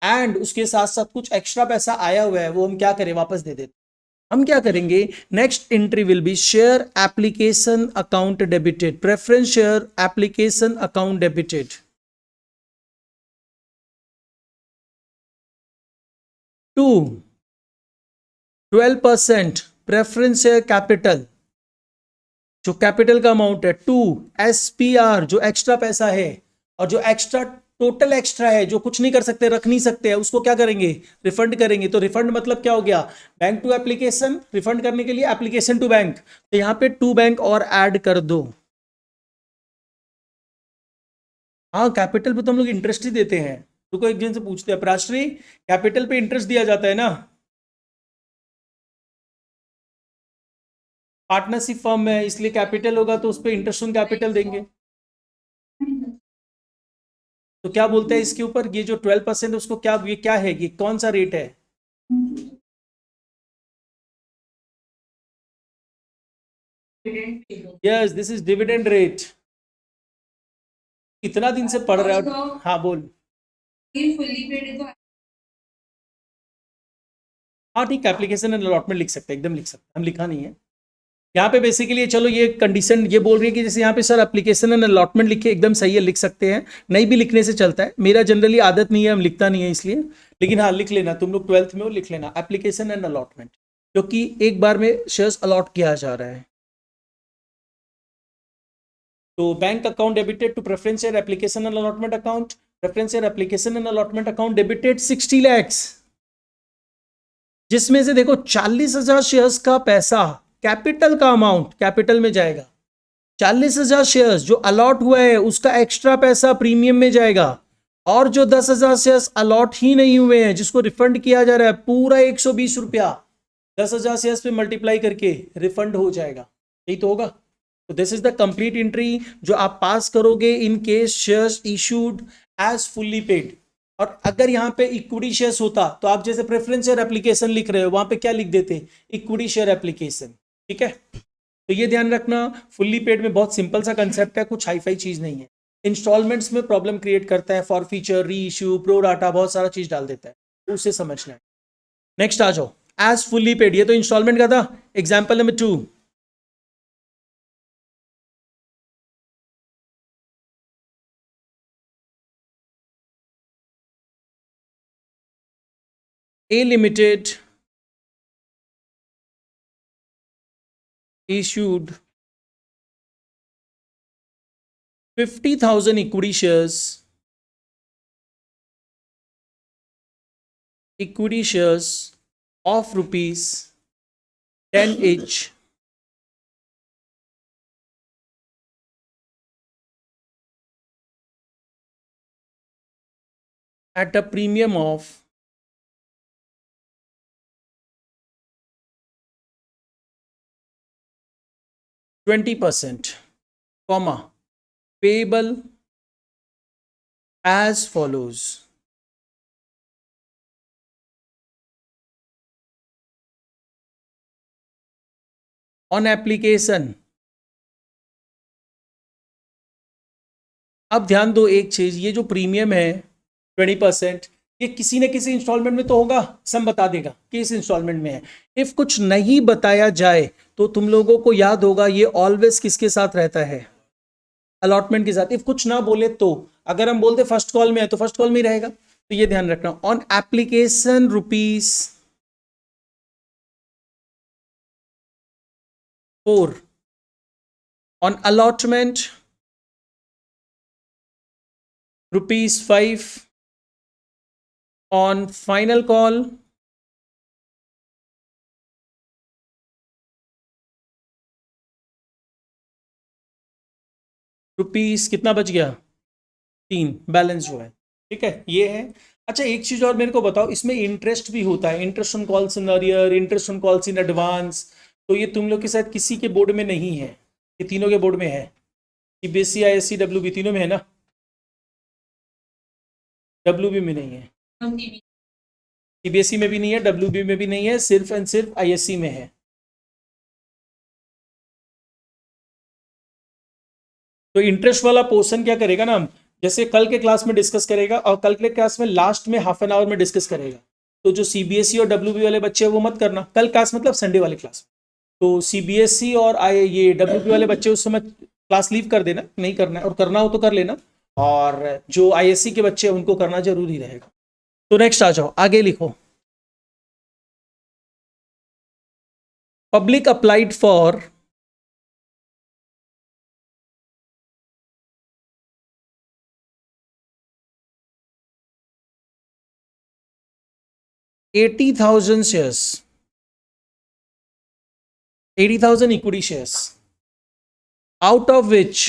एंड उसके साथ साथ कुछ एक्स्ट्रा पैसा आया हुआ है, वो हम क्या करें, वापस दे देते। हम क्या करेंगे, next entry will be share application account debited, preference share application account debited to 12% preference share capital, जो कैपिटल का अमाउंट है, टू SPR जो एक्स्ट्रा पैसा है, और जो एक्स्ट्रा टोटल एक्स्ट्रा है जो कुछ नहीं कर सकते, रख नहीं सकते, उसको क्या करेंगे, रिफंड करेंगे। तो रिफंड मतलब क्या हो गया, बैंक टू एप्लीकेशन, रिफंड करने के लिए एप्लीकेशन टू बैंक, तो यहां पे टू बैंक और ऐड कर दो। हाँ कैपिटल पे तो हम लोग इंटरेस्ट ही देते हैं। रुको एक जन से पूछते हैं, प्राश्री कैपिटल पे इंटरेस्ट दिया जाता है ना, पार्टनरशिप फर्म है इसलिए कैपिटल होगा तो उस पर इंटरेस्ट ऑन कैपिटल देंगे। तो क्या बोलते हैं इसके ऊपर, ये जो 12% उसको क्या, ये क्या है, ये कौन सा रेट है? Yes this is dividend rate. इतना दिन से पढ़ रहे हो। हाँ बोल। हाँ ठीक है, एप्लीकेशन एंड अलॉटमेंट लिख सकते हैं, एकदम लिख सकते हैं, हम लिखा नहीं है यहाँ पे बेसिकली। चलो ये कंडीशन ये बोल रही है कि जैसे यहाँ पे सर एप्लीकेशन एंड अलॉटमेंट लिखे, एकदम सही है, लिख सकते हैं, नहीं भी लिखने से चलता है, मेरा जनरली आदत नहीं है, हम लिखता नहीं है इसलिए, लेकिन हाँ लिख लेना, तुम लोग 12th में हो, लिख लेना एप्लीकेशन एंड अलॉटमेंट, क्योंकि एक बार में शेयर्स अलॉट किया जा रहा है। तो bank account debited to preference share application and allotment account, preference share application and allotment account debited 60 lakhs, जिसमें से देखो 40,000 शेयर्स का पैसा कैपिटल का अमाउंट कैपिटल में जाएगा, 40,000 शेयर्स जो अलॉट हुआ है उसका एक्स्ट्रा पैसा प्रीमियम में जाएगा, और जो 10,000 शेयर्स अलॉट ही नहीं हुए हैं जिसको रिफंड किया जा रहा है पूरा 120 रुपया 10,000 शेयर्स पे मल्टीप्लाई करके रिफंड हो जाएगा, यही तो होगा। तो this is the complete entry जो आप पास करोगे in case shares issued as fully paid. और अगर यहाँ पे इक्विटी शेयर्स होता तो आप जैसे प्रेफरेंस शेयर एप्लीकेशन लिख रहे हो वहां पे क्या लिख देते, इक्विटी शेयर एप्लीकेशन, ठीक है। तो ये ध्यान रखना, फुल्ली पेड में बहुत सिंपल सा कंसेप्ट है, कुछ हाईफाई चीज नहीं है। इंस्टॉलमेंट्स में प्रॉब्लम क्रिएट करता है, फॉर फीचर, री इश्यू, प्रो डाटा, बहुत सारा चीज डाल देता है, तो उसे समझना है। नेक्स्ट आ जाओ, एज फुल्ली पेड, ये तो इंस्टॉलमेंट का था। Example number 2, A Limited issued 50,000 equity shares of rupees 10 each at a premium of 20%, comma, payable as follows. On application, अब ध्यान दो एक चीज, ये जो प्रीमियम है 20%, ये किसी न किसी इंस्टॉलमेंट में तो होगा, सम बता देगा कि इस इंस्टॉलमेंट में है। इफ कुछ नहीं बताया जाए तो तुम लोगों को याद होगा ये ऑलवेज किसके साथ रहता है, अलॉटमेंट के साथ। इफ कुछ ना बोले तो, अगर हम बोलते फर्स्ट कॉल में है तो फर्स्ट कॉल में ही रहेगा, तो ये ध्यान रखना। On application ₹4, on allotment ₹5, on final call rupees कितना बच गया, 3, बैलेंस जो है, ठीक है ये है। अच्छा एक चीज और मेरे को बताओ, इसमें इंटरेस्ट भी होता है, interest on calls in arrear, interest on calls in advance, तो ये तुम लोग के साथ किसी के बोर्ड में नहीं है, ये तीनों के बोर्ड में है, सीबीएसई, आईएससी, डब्ल्यूबी तीनों में है ना, डब्ल्यूबी में नहीं है, सीबीएसई में भी नहीं है, डब्ल्यूबी में भी नहीं है, सिर्फ एंड सिर्फ आईएससी में है। तो इंटरेस्ट वाला पोर्शन क्या करेगा ना, जैसे कल के क्लास में डिस्कस करेगा, और कल के क्लास में लास्ट में हाफ एन आवर में डिस्कस करेगा। तो जो सीबीएसई और डब्ल्यूबी वाले बच्चे हैं वो मत करना, कल क्लास मतलब संडे वाले क्लास में। तो सीबीएसई और आई ये डब्ल्यूबी वाले बच्चे उस समय क्लास लीव कर देना, नहीं करना है, और करना हो तो कर लेना, और जो आईएससी के बच्चे हैं उनको करना जरूरी रहेगा। तो नेक्स्ट आ जाओ, आगे लिखो। Public applied for 80,000 shares, 80,000 equity shares, out of which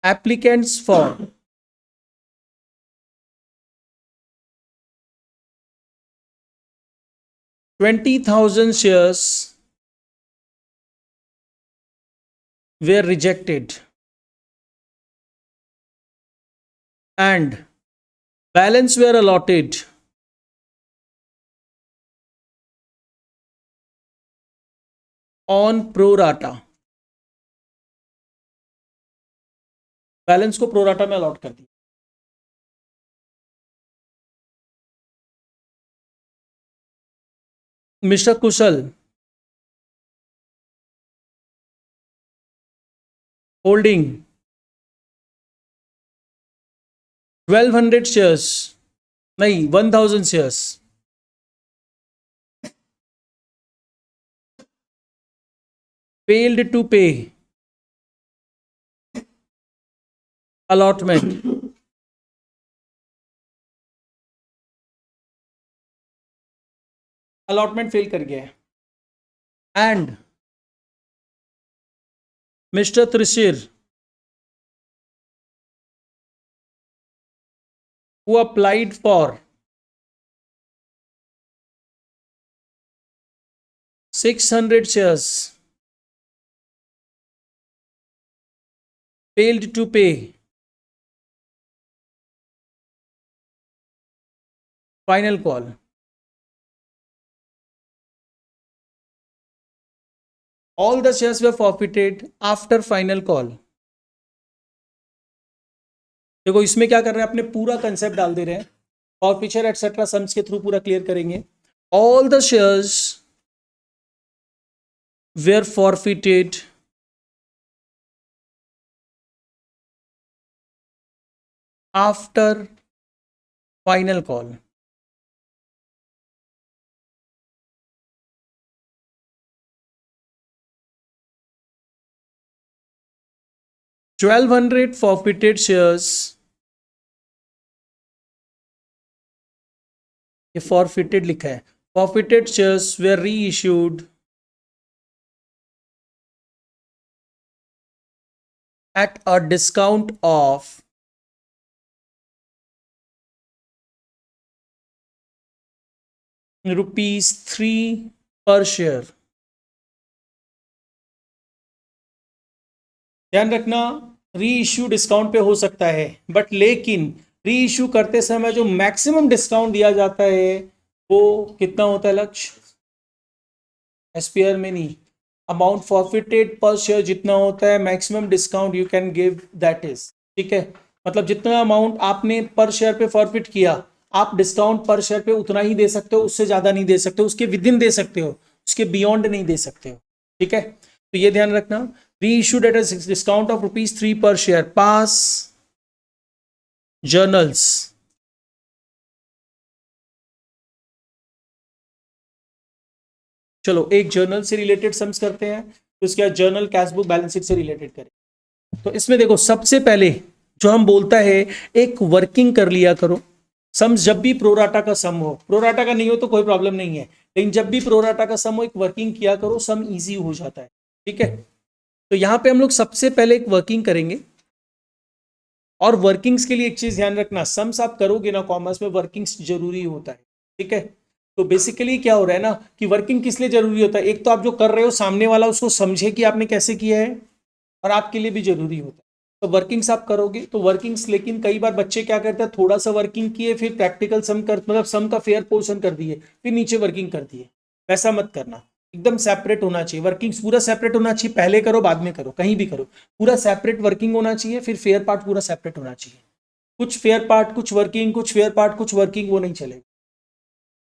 applicants for 20,000 shares were rejected and balance were allotted on pro rata. Balance को प्रोराटा में अलॉट कर दिया. मिस्टर कुशल, होल्डिंग 1200 शेयर्स, नहीं 1000 shares, failed to pay allotment, allotment fail कर गया है. And mister Trishir, who applied for 600 shares, failed to pay final call. All the shares were forfeited after final call. देखो इसमें क्या कर रहे हैं, अपने पूरा कंसेप्ट डाल दे रहे हैं, फॉरफीचर एटसेट्रा सम्स के थ्रू पूरा क्लियर करेंगे. All the shares were forfeited after final call. $1,200 forfeited shares, ये forfeited लिखा है, forfeited shares were reissued at a discount of ₹3 per share. ध्यान रखना, री इश्यू डिस्काउंट पे हो सकता है, बट लेकिन री इश्यू करते समय जो मैक्सिमम डिस्काउंट दिया जाता है वो कितना होता है लक्ष्य? एसपीआर में नहीं, अमाउंट फॉरफिटेड पर शेयर जितना होता है maximum discount you can give that is. ठीक है, मतलब जितना अमाउंट आपने पर शेयर पे फॉरफिट किया, आप डिस्काउंट पर शेयर पे उतना ही दे सकते हो, उससे ज्यादा नहीं दे सकते, उसके विद इन दे सकते हो, उसके बियॉन्ड नहीं दे सकते हो. ठीक है, तो ये ध्यान रखना. Reissued at a discount of ₹3 per share. Pass journals. चलो एक जर्नल से रिलेटेड सम्स करते हैं, तो इसके बाद journal cash book balance sheet से रिलेटेड करें. तो इसमें देखो सबसे पहले जो हम बोलता है एक वर्किंग कर लिया करो. सम्स जब भी प्रोराटा का सम हो, प्रोराटा का नहीं हो तो कोई प्रॉब्लम नहीं है, लेकिन जब भी प्रोराटा का सम हो एक वर्किंग किया करो, सम इजी हो जाता है. ठीक है, तो यहां पे हम लोग सबसे पहले एक वर्किंग करेंगे. और वर्किंग्स के लिए एक चीज ध्यान रखना, सम्स आप करोगे ना कॉमर्स में, वर्किंग्स जरूरी होता है. ठीक है, तो बेसिकली क्या हो रहा है ना कि वर्किंग किस लिए जरूरी होता है, एक तो आप जो कर रहे हो सामने वाला उसको समझे कि आपने कैसे किया है, और आपके लिए भी जरूरी होता है. तो वर्किंग्स आप करोगे तो वर्किंग्स, लेकिन कई बार बच्चे क्या करते हैं, थोड़ा सा वर्किंग किए फिर प्रैक्टिकल सम कर, मतलब सम का फेयर पोर्शन कर दिए फिर नीचे वर्किंग कर दिए. वैसा मत करना, एकदम सेपरेट होना चाहिए. वर्किंग्स पूरा सेपरेट होना चाहिए, पहले करो बाद में करो, कहीं भी करो, पूरा सेपरेट वर्किंग होना चाहिए, फिर फेयर पार्ट पूरा सेपरेट होना चाहिए. कुछ फेयर पार्ट कुछ वर्किंग, कुछ फेयर पार्ट कुछ वर्किंग, वो नहीं चलेगा.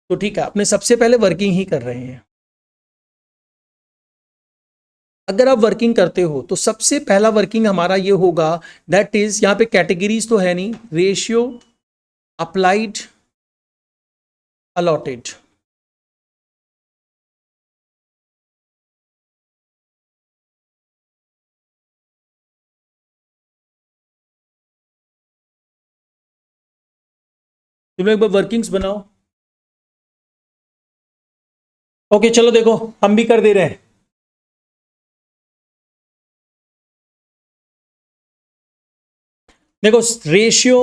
तो ठीक है, अपने सबसे पहले वर्किंग ही कर रहे हैं. अगर आप वर्किंग करते हो तो सबसे पहला वर्किंग हमारा ये होगा, दैट इज, यहां पे कैटेगरीज तो है नहीं, रेशियो अप्लाइड अलॉटेड. तुम लोग एक बार वर्किंग्स बनाओ। ओके चलो देखो, हम भी कर दे रहे हैं। देखो, रेशियो,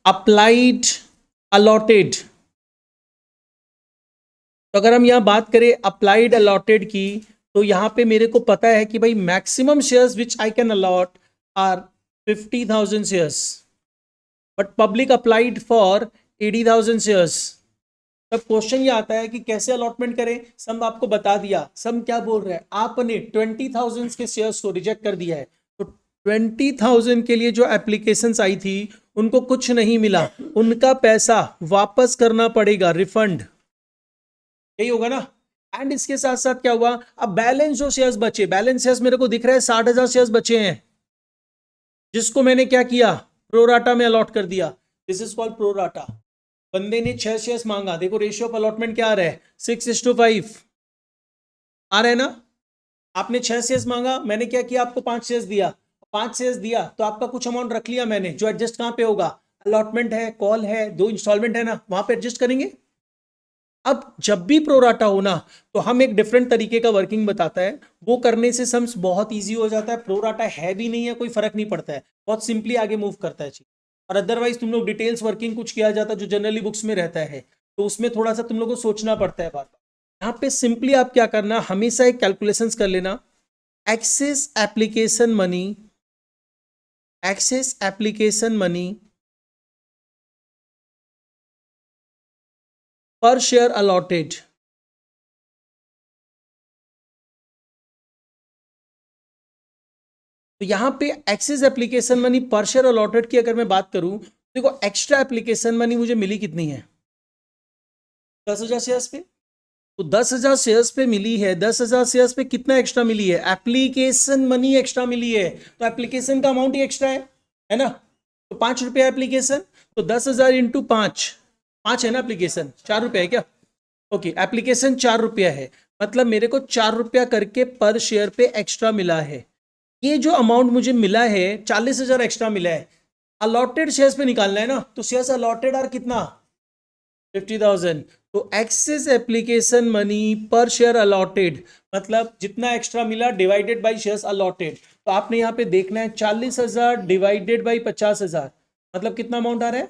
अप्लाइड, अलॉटेड। तो अगर हम यहां बात करें अप्लाइड अलॉटेड की, तो यहां पे मेरे को पता है कि भाई maximum shares which I can allot are 50,000 shares, but public applied for 80,000 shares. तब क्वेश्चन ये आता है कि कैसे अलॉटमेंट करें। सम आपको बता दिया, सम क्या बोल रहे हैं, आपने 20,000 के शेयर्स को रिजेक्ट कर दिया है, तो 20,000 के लिए जो एप्लीकेशंस आई थी उनको कुछ नहीं मिला, उनका पैसा वापस करना पड़ेगा, रिफंड, यही होगा ना। एंड इसके साथ साथ क्या हुआ, अब बैलेंस जो शेयर्स बचे, बैलेंस शेयर्स मेरे को दिख रहा है 60,000 शेयर्स बचे हैं, जिसको मैंने क्या किया, प्रोराटा में अलॉट कर दिया। This is called pro rata. बंदे ने 6 शेयर्स मांगा, देखो रेशियो ऑफ अलॉटमेंट क्या आ रहा है, 6:5 आ रहा है ना। आपने 6 शेयर्स मांगा, मैंने क्या किया, आपको 5 शेयर्स दिया। 5 शेयर्स दिया तो आपका कुछ अमाउंट रख लिया मैंने, जो एडजस्ट कहां पे होगा, अलॉटमेंट है, कॉल है, 2 इंस्टॉलमेंट है ना, वहां पे एडजस्ट करेंगे। अब जब भी प्रोराटा हो ना, तो हम एक डिफरेंट तरीके का वर्किंग बताता है, वो करने से सम्स बहुत इजी हो जाता है। प्रोराटा है भी नहीं है, कोई फर्क नहीं पड़ता है, बहुत सिंपली आगे मूव करता है चीज। और अदरवाइज तुम लोग डिटेल्स वर्किंग कुछ किया जाता है जो जनरली बुक्स में रहता है, तो उसमें थोड़ा सा तुम लोग को सोचना पड़ता है बार। यहाँ पे सिंपली आप क्या करना, हमेशा एक कैलकुलेशंस कर लेना, excess application money, excess application money per share allotted. तो यहां पे excess application money per share allotted की अगर मैं बात करूं, देखो एक्स्ट्रा एप्लीकेशन मनी मुझे मिली कितनी है, 10,000 शेयर्स पे। तो 10,000 शेयर्स पे मिली है, 10,000 शेयर्स पे कितना एक्स्ट्रा मिली है, एप्लीकेशन मनी एक्स्ट्रा मिली है, तो एप्लीकेशन का अमाउंट ही एक्स्ट्रा है ना। तो 5 रुपया एप्लीकेशन, तो 10,000 इंटू 5, 5 है ना एप्लीकेशन, 4 रुपया है क्या, ओके एप्लीकेशन 4 रुपया है, मतलब मेरे को 4 रुपया करके पर शेयर पे एक्स्ट्रा मिला है। ये जो अमाउंट मुझे मिला है 40,000 एक्स्ट्रा मिला है, अलॉटेड शेयर्स पे निकालना है ना, तो शेयर्स अलॉटेड आर कितना, 50,000। तो access application money per share allotted, मतलब जितना एक्स्ट्रा मिला डिवाइडेड बाय शेयर्स अलॉटेड। तो आपने यहाँ पे देखना है 40,000 डिवाइडेड बाय 50,000, मतलब कितना अमाउंट आ रहा है,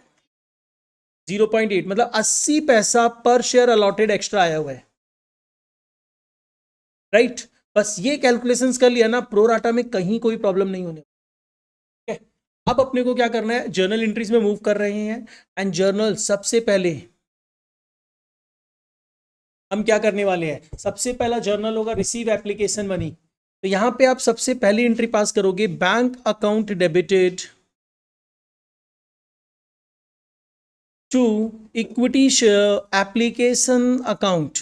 0.8, मतलब 80 पैसा पर शेयर अलॉटेड एक्स्ट्रा आया हुआ है, राइट। बस ये कैलकुलेशंस कर लिया ना, प्रोराटा में कहीं कोई प्रॉब्लम नहीं होने। अब अपने को क्या करना है, जर्नल एंट्रीज में मूव कर रहे हैं। एंड जर्नल सबसे पहले हम क्या करने वाले हैं, सबसे पहला जर्नल होगा रिसीव एप्लीकेशन मनी। तो यहां पे आप सबसे पहली एंट्री पास करोगे, bank account debited to equity share application account.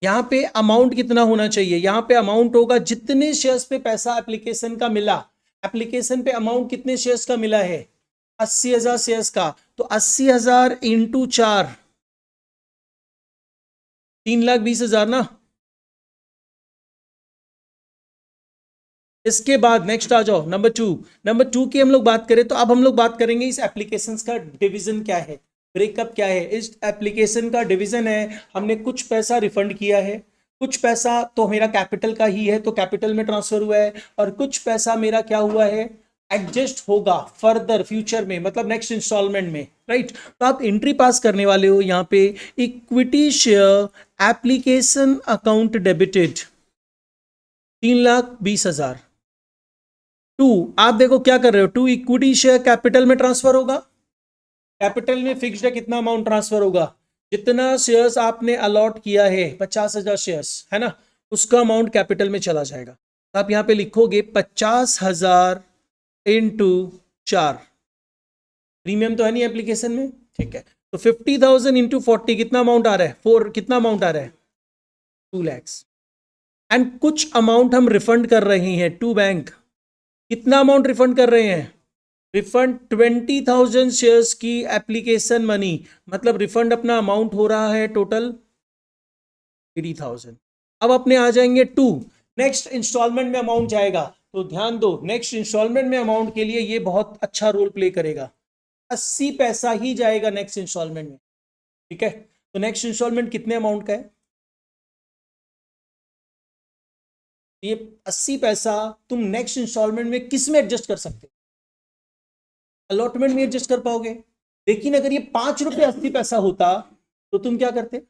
यहां पे अमाउंट कितना होना चाहिए, यहां पे अमाउंट होगा जितने शेयर्स पे पैसा एप्लीकेशन का मिला, एप्लीकेशन पे अमाउंट कितने शेयर्स का मिला है, 80,000 शेयर्स का। तो 80,000 इंटू 4, 3,20,000 ना। इसके बाद नेक्स्ट आ जाओ, नंबर 2 की हम लोग बात करें, तो अब हम लोग बात करेंगे इस एप्लीकेशन का डिवीजन क्या है, ब्रेकअप क्या है। इस एप्लीकेशन का डिवीजन है, हमने कुछ पैसा रिफंड किया है, कुछ पैसा तो मेरा कैपिटल का ही है, तो कैपिटल में ट्रांसफर हुआ है, और कुछ पैसा मेरा क्या हुआ है, एडजस्ट होगा फर्दर फ्यूचर में, मतलब नेक्स्ट इंस्टॉलमेंट में, राइट। तो आप एंट्री पास करने वाले हो यहाँ पे, equity share application account debited 3,20,000 to, आप देखो क्या कर रहे हो, टू इक्विटी शेयर कैपिटल में ट्रांसफर होगा, कैपिटल में फिक्स्ड है, कितना अमाउंट ट्रांसफर होगा, जितना शेयर्स आपने अलॉट किया है 50,000 शेयर्स है ना, उसका अमाउंट कैपिटल में चला जाएगा। तो आप यहां पे लिखोगे 50,000 इंटू 4, प्रीमियम तो है नहीं एप्लीकेशन में, ठीक है। तो 50,000 इंटू 40 कितना अमाउंट आ रहा है, 4, कितना अमाउंट आ रहा है, 2 lakhs। एंड कुछ अमाउंट हम रिफंड कर रहे हैं टू बैंक, कितना अमाउंट रिफंड कर रहे हैं, रिफंड 20,000 शेयर्स की एप्लीकेशन मनी, मतलब रिफंड अपना अमाउंट हो रहा है टोटल 80,000। अब अपने आ जाएंगे 2, नेक्स्ट इंस्टॉलमेंट में अमाउंट जाएगा, तो ध्यान दो नेक्स्ट इंस्टॉलमेंट में अमाउंट के लिए ये बहुत अच्छा रोल प्ले करेगा। 80 पैसा ही जाएगा नेक्स्ट इंस्टॉलमेंट में। ठीक है, तो नेक्स्ट इंस्टॉलमेंट कितने अमाउंट का है? ये 80 पैसा तुम नेक्स्ट इंस्टॉलमेंट में किस में एडजस्ट कर सकते हो? अलॉटमेंट में एडजस्ट कर पाओगे। लेकिन अगर ये 5 रुपये 80 पैसा होता तो तुम क्या करते?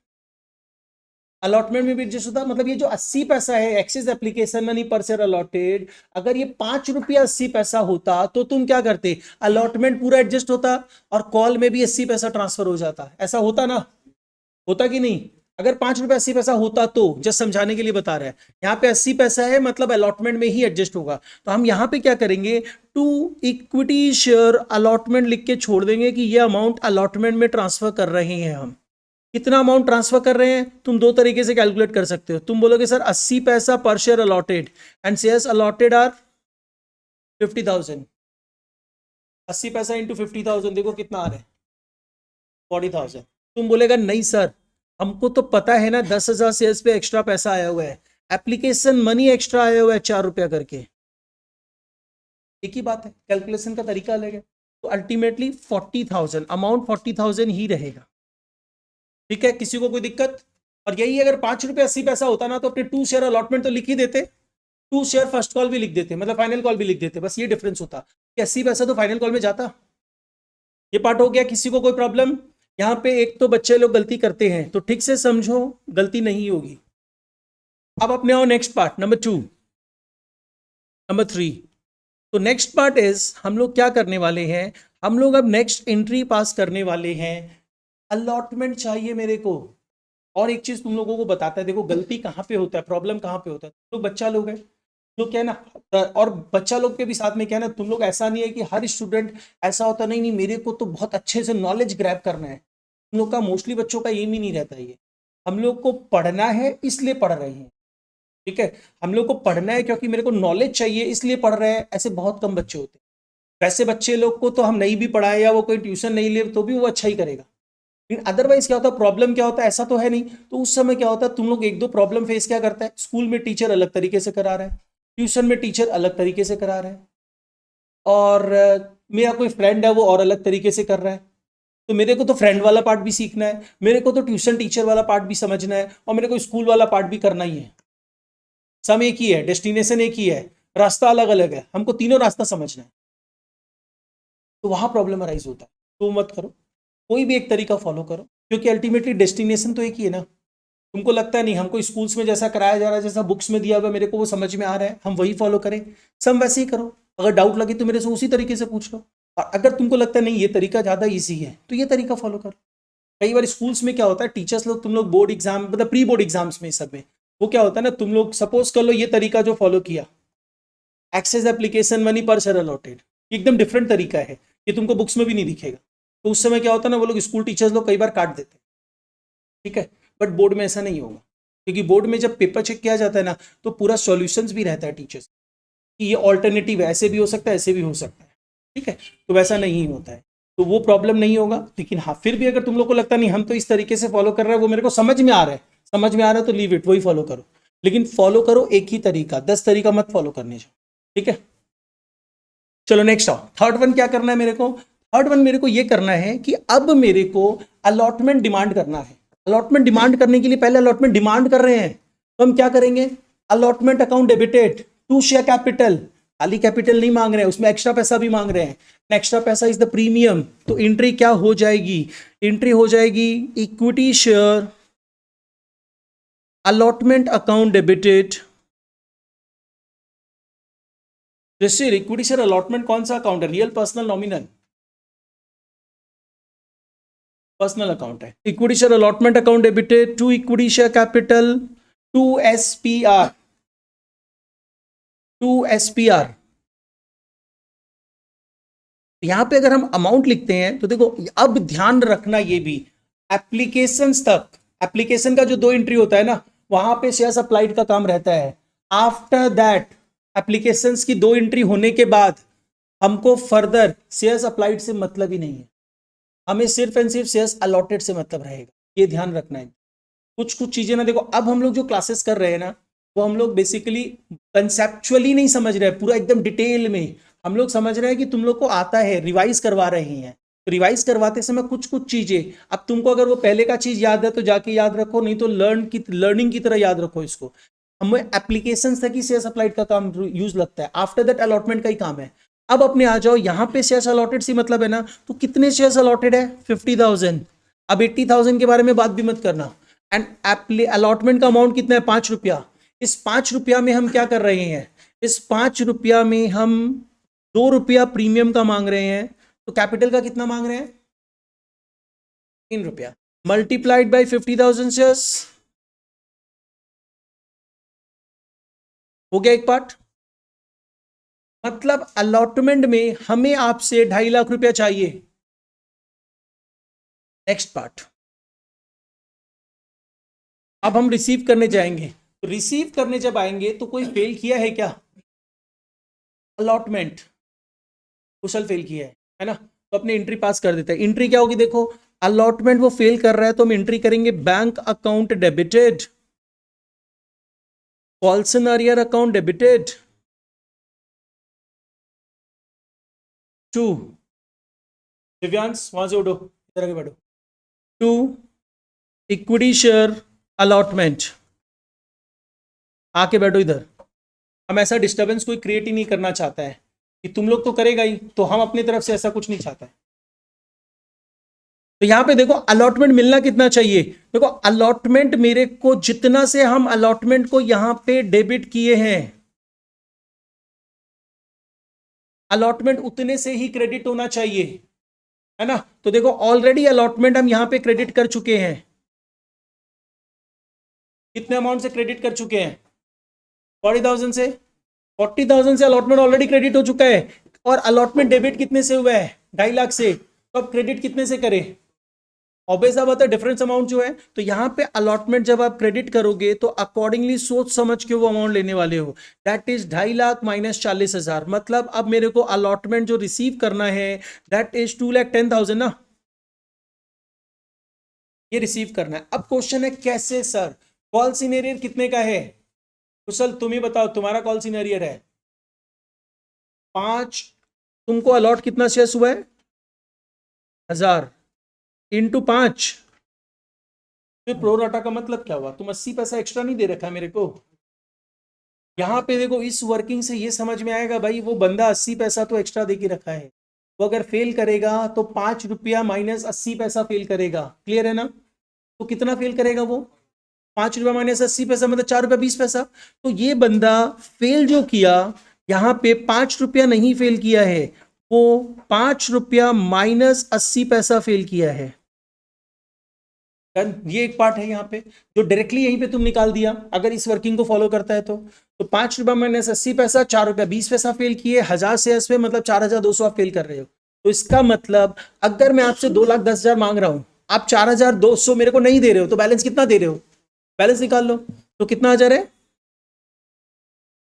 अलॉटमेंट में भी एडजस्ट होता, मतलब ये जो 80 पैसा है access application money per share allotted, अगर ये 5 रुपया 80 पैसा होता तो तुम क्या करते? अलॉटमेंट पूरा एडजस्ट होता और कॉल में भी 80 पैसा ट्रांसफर हो जाता। ऐसा होता ना? होता कि नहीं? अगर 5 रुपया 80 पैसा होता तो, जस्ट समझाने के लिए बता रहा है, यहाँ पे 80 पैसा है मतलब अलॉटमेंट में ही एडजस्ट होगा। तो हम यहाँ पे क्या करेंगे, टू इक्विटी शेयर अलॉटमेंट लिख के छोड़ देंगे कि ये अमाउंट अलॉटमेंट में ट्रांसफर कर रहे हैं हम। कितना अमाउंट ट्रांसफर कर रहे हैं तुम दो तरीके से कैलकुलेट कर सकते हो। तुम बोलोगे सर 80 पैसा per share allotted and shares allotted are 50,000। 80 पैसा इंटू 50,000 देखो कितना आ रहा है, 40,000। तुम बोलेगा नहीं सर हमको तो पता है ना 10,000 शेयर्स पे एक्स्ट्रा पैसा आया हुआ है, एप्लीकेशन मनी एक्स्ट्रा आया हुआ है 4 रुपया करके। एक ही बात है, कैलकुलेशन का तरीका अलग है। तो अल्टीमेटली 40,000 अमाउंट 40,000 ही रहेगा। ठीक है, किसी को कोई दिक्कत? और यही अगर 5 रुपया 80 पैसा होता ना तो अपने 2 शेयर अलॉटमेंट तो लिख ही देते, 2 शेयर फर्स्ट कॉल भी लिख देते, मतलब फाइनल कॉल भी लिख देते। बस ये डिफरेंस होता कि 80 पैसा तो फाइनल कॉल में जाता। ये पार्ट हो गया। किसी को कोई प्रॉब्लम? यहाँ पे एक तो बच्चे लोग गलती करते हैं तो ठीक से समझो, गलती नहीं होगी। अब अपने आओ नेक्स्ट पार्ट नंबर 2, नंबर 3। तो नेक्स्ट पार्ट इज हम लोग क्या करने वाले हैं, हम लोग अब नेक्स्ट एंट्री पास करने वाले हैं। अलॉटमेंट चाहिए मेरे को। और एक चीज तुम लोगों को बताता है, देखो गलती कहाँ पे होता है, प्रॉब्लम कहाँ पे होता है। तुम लोग बच्चा लोग है जो क्या है ना, और बच्चा लोग के भी साथ में क्या है ना, तुम लोग ऐसा नहीं है कि हर स्टूडेंट ऐसा होता, नहीं नहीं मेरे को तो बहुत अच्छे से नॉलेज ग्रैब करना है। तुम लोग का मोस्टली बच्चों का एम ही नहीं रहता ये, हम लोग को पढ़ना है इसलिए पढ़ रहे हैं। ठीक है, हम लोग को पढ़ना है क्योंकि मेरे को नॉलेज चाहिए इसलिए पढ़ रहे हैं, ऐसे बहुत कम बच्चे होते हैं। वैसे बच्चे लोग को तो हम नहीं भी पढ़ाए या वो कोई ट्यूशन नहीं ले तो भी वो अच्छा ही करेगा। लेकिन अदरवाइज क्या होता है, प्रॉब्लम क्या होता है, ऐसा तो है नहीं। तो उस समय क्या होता है, तुम लोग एक दो प्रॉब्लम फेस क्या करता है, स्कूल में टीचर अलग तरीके से करा रहा है, ट्यूशन में टीचर अलग तरीके से करा रहा है, और मेरा कोई फ्रेंड है वो और अलग तरीके से कर रहा है। तो मेरे को तो फ्रेंड वाला पार्ट भी सीखना है, मेरे को तो ट्यूशन टीचर वाला पार्ट भी समझना है, और मेरे को स्कूल वाला पार्ट भी करना ही है। सम एक ही है, डेस्टिनेशन एक ही है, रास्ता अलग अलग है, हमको तीनों रास्ता समझना है। तो वहां प्रॉब्लम अराइज होता है। तो मत करो, कोई भी एक तरीका फॉलो करो, क्योंकि अल्टीमेटली डेस्टिनेशन तो एक ही है ना। तुमको लगता है नहीं हमको स्कूल्स में जैसा कराया जा रहा है, जैसा बुक्स में दिया हुआ मेरे को वो समझ में आ रहा है, हम वही फॉलो करें, सब वैसे ही करो। अगर डाउट लगे तो मेरे से उसी तरीके से पूछ लो, और अगर तुमको लगता है नहीं ये तरीका ज़्यादा ईजी है तो ये तरीका फॉलो करो। कई बार स्कूल्स में क्या होता है, टीचर्स लोग, तुम लोग बोर्ड एग्जाम मतलब प्री बोर्ड एग्जाम्स में सब में वो क्या होता है ना, तुम लोग सपोज कर लो ये तरीका जो फॉलो किया, access application money per share allotted, एकदम डिफरेंट तरीका है, ये तुमको बुक्स में भी नहीं दिखेगा। तो उस समय क्या होता है ना, वो लोग स्कूल टीचर्स लोग कई बार काट देते हैं। ठीक है, बट बोर्ड में ऐसा नहीं होगा, क्योंकि बोर्ड में जब पेपर चेक किया जाता है ना तो पूरा सॉल्यूशंस भी रहता है टीचर्स कि ये ऑल्टरनेटिव है, ऐसे भी हो सकता है ऐसे भी हो सकता है। ठीक है, तो वैसा नहीं होता है, तो वो प्रॉब्लम नहीं होगा। लेकिन हाँ फिर भी अगर तुम लोग को लगता नहीं हम तो इस तरीके से फॉलो कर रहे हैं, वो मेरे को समझ में आ रहा है, समझ में आ रहा है तो लीव इट, वही फॉलो करो। लेकिन फॉलो करो एक ही तरीका, 10 तरीका मत फॉलो करने जाओ। ठीक है, चलो नेक्स्ट आओ। थर्ड वन क्या करना है मेरे को, थर्ड वन मेरे को ये करना है कि अब मेरे को अलॉटमेंट डिमांड करना है। अलॉटमेंट डिमांड करने के लिए, पहले अलॉटमेंट डिमांड कर रहे हैं तो हम क्या करेंगे, allotment account debited to share capital. खाली कैपिटल नहीं मांग रहे हैं, उसमें एक्स्ट्रा पैसा भी मांग रहे हैं, एक्स्ट्रा पैसा इज द प्रीमियम। तो एंट्री क्या हो जाएगी, एंट्री हो जाएगी equity share allotment account debited. जैसे इक्विटी शेयर अलॉटमेंट कौन सा अकाउंट है, real personal nominal? Personal account है। Equity share allotment account debited to equity share capital to SPR, to SPR. यहां पे अगर हम अमाउंट लिखते हैं तो देखो अब ध्यान रखना ये भी, एप्लीकेशंस तक, एप्लीकेशन का जो 2 एंट्री होता है ना वहां पे शेयर्स अप्लाइड का काम रहता है। आफ्टर दैट एप्लीकेशंस की 2 एंट्री होने के बाद हमको फर्दर शेयर्स अप्लाइड से मतलब ही नहीं है, हमें सिर्फ एंड सिर्फ शेयर्स अलॉटेड से मतलब रहेगा। ये ध्यान रखना है। कुछ कुछ चीजें ना देखो, अब हम लोग जो क्लासेस कर रहे हैं ना वो हम लोग बेसिकली कंसेप्चुअली नहीं समझ रहे हैं पूरा एकदम डिटेल में, हम लोग समझ रहे हैं कि तुम लोग को आता है, रिवाइज करवा रहे हैं। तो रिवाइज करवाते समय कुछ कुछ चीजें, अब तुमको अगर वो पहले का चीज याद है तो जाके याद रखो, नहीं तो लर्निंग की तरह याद रखो इसको। हमें एप्लीकेशन तक ही शेयर अप्लाइड का काम यूज लगता है, आफ्टर दैट अलॉटमेंट का ही काम है। अब अपने आ जाओ यहाँ पे, शेयर अलॉटेड सी मतलब है ना, तो कितने शेयर अलॉटेड है 50,000। अब 80,000 के बारे में बात भी मत करना। एंड अलॉटमेंट का अमाउंट कितना है 5 रुपया। इस 5 रुपया में हम क्या कर रहे हैं, इस 5 रुपया में हम 2 रुपया प्रीमियम का मांग रहे हैं, तो कैपिटल का कितना मांग रहे हैं 3 रुपया, मल्टीप्लाइड बाई 50,000 शेयर्स। हो गया एक पार्ट। मतलब अलॉटमेंट में हमें आपसे 2.5 लाख रुपया चाहिए। नेक्स्ट पार्ट, अब हम रिसीव करने जाएंगे, तो रिसीव करने जब आएंगे तो कोई फेल किया है क्या, अलॉटमेंट कुशल फेल किया है ना, तो अपनी एंट्री पास कर देते हैं। एंट्री क्या होगी देखो, अलॉटमेंट वो फेल कर रहा है तो हम एंट्री करेंगे bank account debited, calls in arrear account debited to, Divyansh वहां से उठो, इधर आगे बैठो, टू इक्विटी शेयर अलॉटमेंट, आके बैठो इधर। हम ऐसा डिस्टर्बेंस कोई क्रिएट ही नहीं करना चाहता है कि तुम लोग तो करेगा ही, तो हम अपनी तरफ से ऐसा कुछ नहीं चाहता है। तो यहां पे देखो अलॉटमेंट मिलना कितना चाहिए, देखो अलॉटमेंट मेरे को जितना से हम अलॉटमेंट को यहां पे डेबिट किए हैं, अलॉटमेंट उतने से ही क्रेडिट होना चाहिए, है ना। तो देखो ऑलरेडी अलॉटमेंट हम यहां पे क्रेडिट कर चुके हैं, कितने अमाउंट से क्रेडिट कर चुके हैं 40,000 से, 40,000 से अलॉटमेंट ऑलरेडी क्रेडिट हो चुका है। और अलॉटमेंट डेबिट कितने से हुआ है 2.5 लाख से, तो अब क्रेडिट कितने से करें, ऑब्वियस बात है डिफरेंस अमाउंट जो है। तो यहां पे अलॉटमेंट जब आप क्रेडिट करोगे तो अकॉर्डिंगली सोच समझ के वो अमाउंट लेने वाले हो, दैट इज 2.5 लाख माइनस 40,000। मतलब अब मेरे को अलॉटमेंट जो रिसीव करना है दैट इज 2,10,000 ना, ये रिसीव करना है। अब क्वेश्चन है कैसे सर, कॉल सिनेरियर कितने का है, कुशल तुम ही बताओ, तुम्हारा कॉल सिनेरियर है 5, तुमको अलॉट कितना शेयर्स हुआ है 1,000 इंटू 5, फिर प्रो राटा का मतलब क्या हुआ, तुम 80 पैसा एक्स्ट्रा नहीं दे रखा मेरे को। यहां पे देखो इस वर्किंग से ये समझ में आएगा भाई, वो बंदा 80 पैसा तो एक्स्ट्रा दे के रखा है, वो अगर फेल करेगा तो 5 रुपया माइनस 80 पैसा फेल करेगा, क्लियर है ना। तो कितना फेल करेगा वो, 5 रुपया माइनस 80 पैसा मतलब 4 रुपया 20 पैसा। तो ये बंदा फेल जो किया, यहाँ पे 5 रुपया नहीं फेल किया है, वो 5 रुपया माइनस 80 पैसा फेल किया है। ये एक पार्ट है यहाँ पे जो डायरेक्टली यहीं पे तुम निकाल दिया, अगर इस वर्किंग को फॉलो करता है तो 5 रुपया माइनस 80 पैसा 4 रुपया 20 पैसा फेल किए, 1,000 शेयर्स पे मतलब 4,200 आप फेल कर रहे हो। तो इसका मतलब अगर मैं आपसे 2,10,000 मांग रहा हूं, आप 4,200 मेरे को नहीं दे रहे हो, तो बैलेंस कितना दे रहे हो, बैलेंस निकाल लो, तो कितना आ जा रहा है